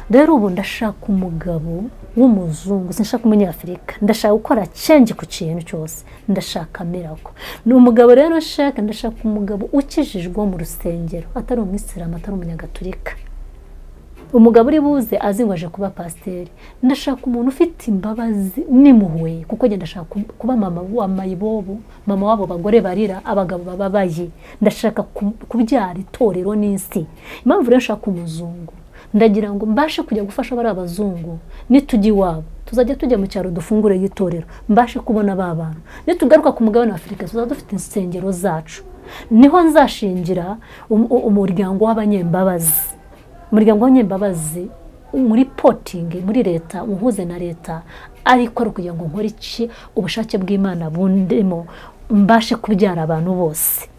[SPEAKER 3] Rero ubu ndashaka umugabo w'umuzungu, sinshaka umunyafrika, ndashaka gukora change ku kintu cyose, ndashaka miracle. Ni umugabo rero nshaka, ndashaka umugabo ukijijwe mu rusengero, atari umwisilamu, atari umunyagatolika. Umugabo uri buze azingwaje kuba pasiteri. Ndashaka umuntu ufite imbabazi n'impuhwe, kuko ngenda ndashaka kuba mama wa mayibobo, mama wabo bagore barira, abagabo bababaye. Ndashaka kubyara itorero n'isi. Impamvu rero nshaka umuzungu, ndagira ngo mbashe kujya gufasha bari abazungu, nitujya iwabo tuzajya tujya mu cyaro dufungure yitorero, mbashe kubona babana. Nitugaruka ku mugabane wa Afurika tuzaba dufite insengero zacu, niho nzashingira umuryango w'abanyembabazi. Umuryango w'abanyembabazi muri potingi muri leta uhuze na leta ariko ari kugira ngo nkore iki ubushake bw'Imana bundemo mbashe kubyara abantu bose.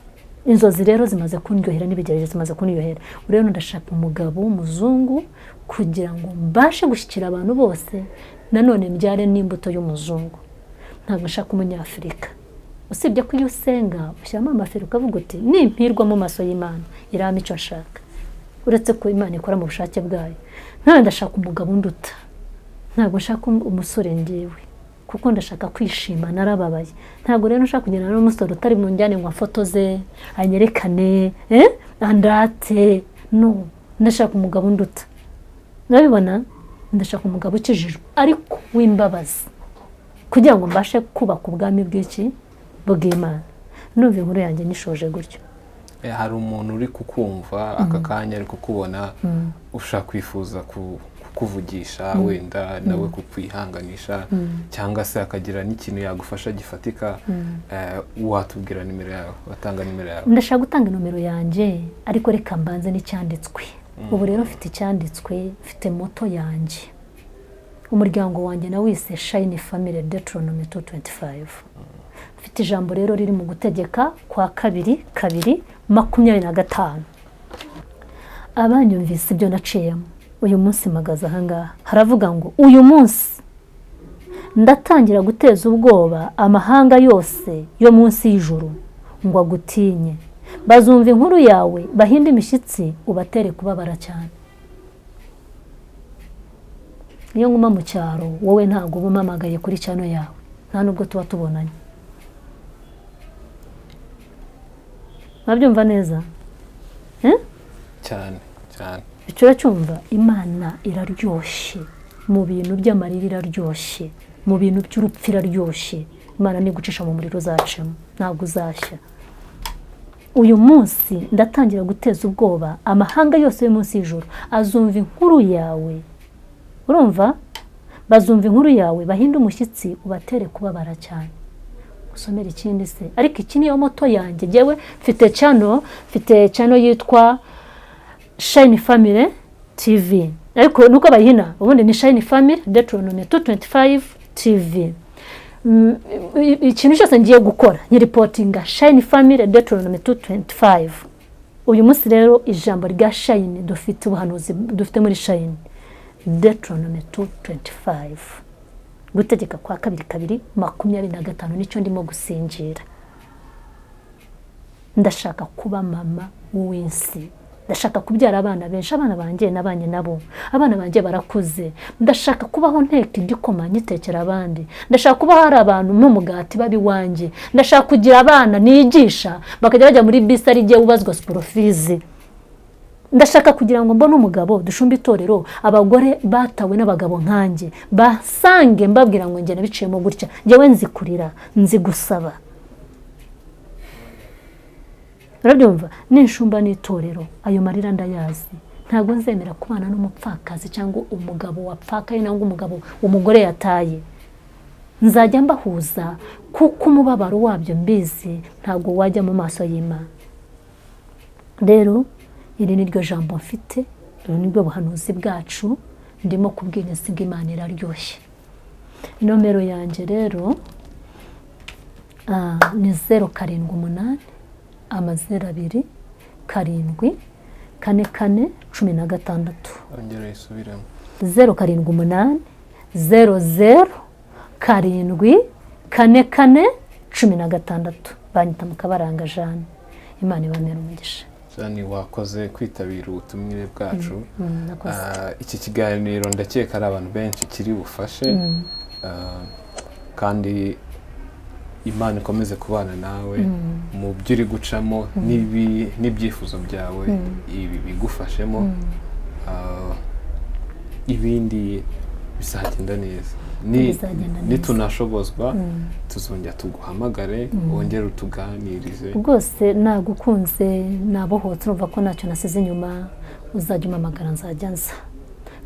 [SPEAKER 3] Inzozi rero zimaze kundyohera n'ibigeragezo zimaze kunyohera. Rero ndashaka umugabo w'umuzungu kugira ngo mbashe gushyikira abantu bose, nanone mbyare n'imbuto y'umuzungu. Ntabwo nshaka umunyafurika. Usibye ko iyo usenga ushyiramo amaferi ukavuga uti nimpirwa mu maso y'Imana irama icyo nshaka. Uretse ko Imana ikora mu bushake bwayo. Ntabwo ndashaka umugabo unduta. Ntabwo nshaka umusore ngewe. Kuko ndashaka kwishima narababaye. Ntabwo rero nshaka kugenda n'umusore utari mu njyane ngo afotoze, anyerekane, andate. No, ndashaka umugabo unduta. Nabibona ndashaka umugabo ukijijwe ariko w'imbabazi. Kugira ngo mbashe kubaka ubwami bw'iki bw'Imana. Numva inkuru yanjye nishoje gutyo.
[SPEAKER 4] Hari umuntu uri kukumva aka kanya ari kukubona ushaka kwifuza kukuvugisha wenda nawe kukwihanganisha cyangwa se akagira n'ikintu yagufasha gifatika, watubwira nimero yawe, watanga nimero yawe.
[SPEAKER 3] Ndashaka gutanga nomero yanjye ariko reka mbanze n'icyanditswe. Ubu rero mfite icyanditswe, mfite moto yanjye. Umuryango wanjye nawise Shine Family Deuteronomy 2:25. Mfite ijambo rero riri mu gutegeka kwa 2:25. Abanyumvise ibyo naciyemo uyu munsi magaza ahangaha haravuga ngo uyu munsi ndatangira guteza ubwoba amahanga yose yo munsi y'ijuru ngo agutinye, bazumva inkuru yawe bahinde imishyitsi ubatere kubabara cyane. Iyo nguma mu cyaro wowe ntago ubumamagaye kuri cyano yawe, nta nubwo tuba tubonanye. Nabyumva neza?
[SPEAKER 4] Cyane cyane.
[SPEAKER 3] Icyo cyumva Imana iraryoshye, mu bintu by'amarira iraryoshye, mu bintu by'urupfu iraryoshye. Imana ni gucisha mu muriro uzacemo, ntabwo uzashya. Uyu munsi ndatangira guteza ubwoba amahanga yose yo munsi y'ijuru azumva inkuru yawe. Urumva? Bazumva inkuru yawe bahinde umushyitsi ubatere kubabara cyane. Usomera ikindi se. Ariko iki niyo moto yanjye. Jewe mfite channel yitwa Shine Family TV. Ariko nuko bayihina ubundi ni Shine Family Deuteronomy 2:25 TV. Ikintu cyose ngiye gukora ni reportinga Shine Family Deuteronomy 2:25. Uyu munsi rero ijambo rya Shine dufite ubuhanuzi dufite muri Shine Deuteronomy 2:25. Gutegeka kwa 2:25 nicyo ndimo gusingira. Ndashaka kuba mama w'insi. Ndashaka kubyara abana benshi, abana banjye nabanye nabo. Abana banjye barakuze. Ndashaka kubaho nteka igikoma nyitekera abandi. Ndashaka kuba hari abantu n'umugati babi wanjye. Ndashaka kugira abana nigisha bakajya bajya muri bisi ari giye ubazwa sporofizi. Ndashaka kugira ngo mbone umugabo dushumba itorero abagore batawe n'abagabo nkanjye basange mbabwira ngo njye nabiciyemo gutya, njyewe nzikurira nzi gusaba. Urabyumva? Ninshumba n'itorero ayo marira ndayazi. Ntabwo nzemera kubana n'umupfakazi cyangwa umugabo wapfakaye nangwa umugabo umugore yataye. Nzajya mbahuza kuko umubabaro wabyo mbizi ntabwo wajya mu maso y'Imana. Rero iri ni ryo jambo mfite, iri ni ryo buhanuzi bwacu ndimo kubwira insinga Imana iraryoshye. Nomero yanjye rero ni 078 2 7 44 16.
[SPEAKER 4] Ongera isubiremo.
[SPEAKER 3] 078 00 7 44 16. Banyita Mukabaranga Jeanne. Imana ibamere umugisha.
[SPEAKER 4] Jeanne, wakoze kwitabira ubutumire bwacu. Iki kiganiro ndakeka ari abantu benshi kiri bufashe, kandi Imana ikomeze kubana nawe mu byo uri gucamo n'ibyifuzo byawe, ibi bigufashemo, ibindi bizagenda neza. Nitunashobozwa tuzongera tuguhamagare wongere utuganirize.
[SPEAKER 3] Rwose nagukunze nabohotse urumva ko ntacyo nasize inyuma, uzajya umamagara nzajya nza.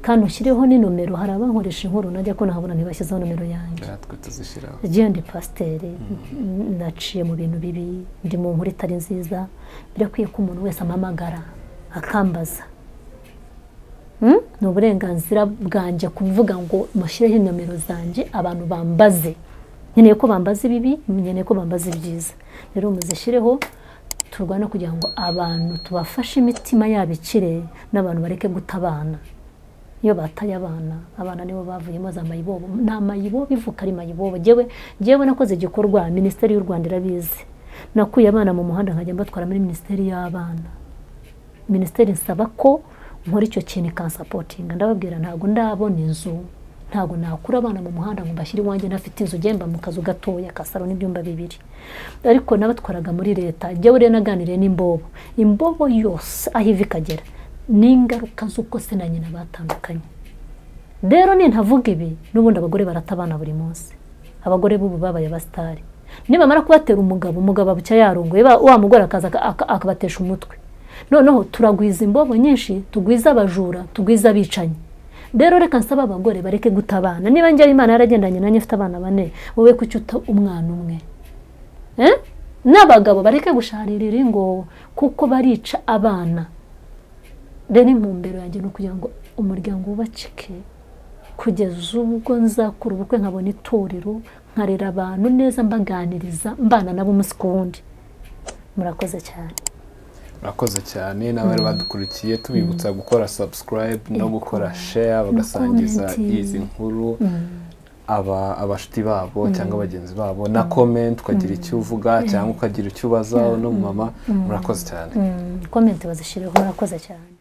[SPEAKER 3] Kandi ushyireho ni nomero, hari abankoresha inkuru najya ko nahabona ntibashyizeho nomero yanjye.
[SPEAKER 4] Natwe tuzishyiraho.
[SPEAKER 3] Jewe ndi pasiteri, naciye mu bintu bibi, ndi mu nkuru itari nziza, birakwiye ko umuntu wese amamagara akambaza. ni uburenganzira bwanjye kuvuga ngo mushyireho nomero zanjye abantu bambaze, nkeneye ko bambaza ibibi, nkeneye ko bambaza ibyiza, rero muzishyireho turwana kugira ngo abantu tubafashe imitima yabo ikire n'abantu bareke guta abana. Iyo bataye abana nibo bavuyemo za mayibobo, nta mayibobo ivuka ari mayibobo. Jewe nakoze igikorwa Minisiteri y'u Rwanda irabizi, nakuye abana mu muhanda nkajya mbatwara muri Minisiteri y'abana. Minisiteri nsaba ko nkora icyo kintu ikansapotinga, ndababwira ntabwo ndabona inzu, ntabwo nakura abana mu muhanda ngo mbashyire iwanjye ntafite inzu, gemba mu kazu gatoya kasaro n'ibyumba 2. Ariko nabatwaraga muri leta, jewe rero naganiriye imbobo yose aho iva ikagera n'ingaruka z'uko se na nyina batandukanye. Rero nintavuga ibi n'ubundi abagore baratabana buri munsi, abagore b'ubu babaye abasitari. Nibamara kubatera umugabo abucya yarongoye wa mugore akaza akabatesha umutwe, noneho turagwiza imbobo nyinshi, tugwiza abajura, tugwiza abicanyi. Rero reka nsaba abagore bareke gutabana. Niba njye Imana yaragendanye nanjye mfite abana 4, wowe kucyuta umwana umwe. N'abagabo bareke gusharirira ingo kuko barica abana. Rero impumbero yanjye no kugira ngo umuryango wubacike kugeza ubwo nzakura ubukwe nkabona itorero, nkarera abantu neza, mbaganiriza, mbana nabo umunsi ku wundi. Murakoze cyane.
[SPEAKER 4] Murakoze cyane n'abari badukurikiye, tubibutsa gukora subscribe no gukora share, bagasangiza izi nkuru abashuti babo cyangwa abagenzi babo, na comment ukagira icyo uvuga cyangwa ukagira icyo ubaza no mama. Murakoze cyane.
[SPEAKER 3] Comment bazishireho. Murakoze cyane.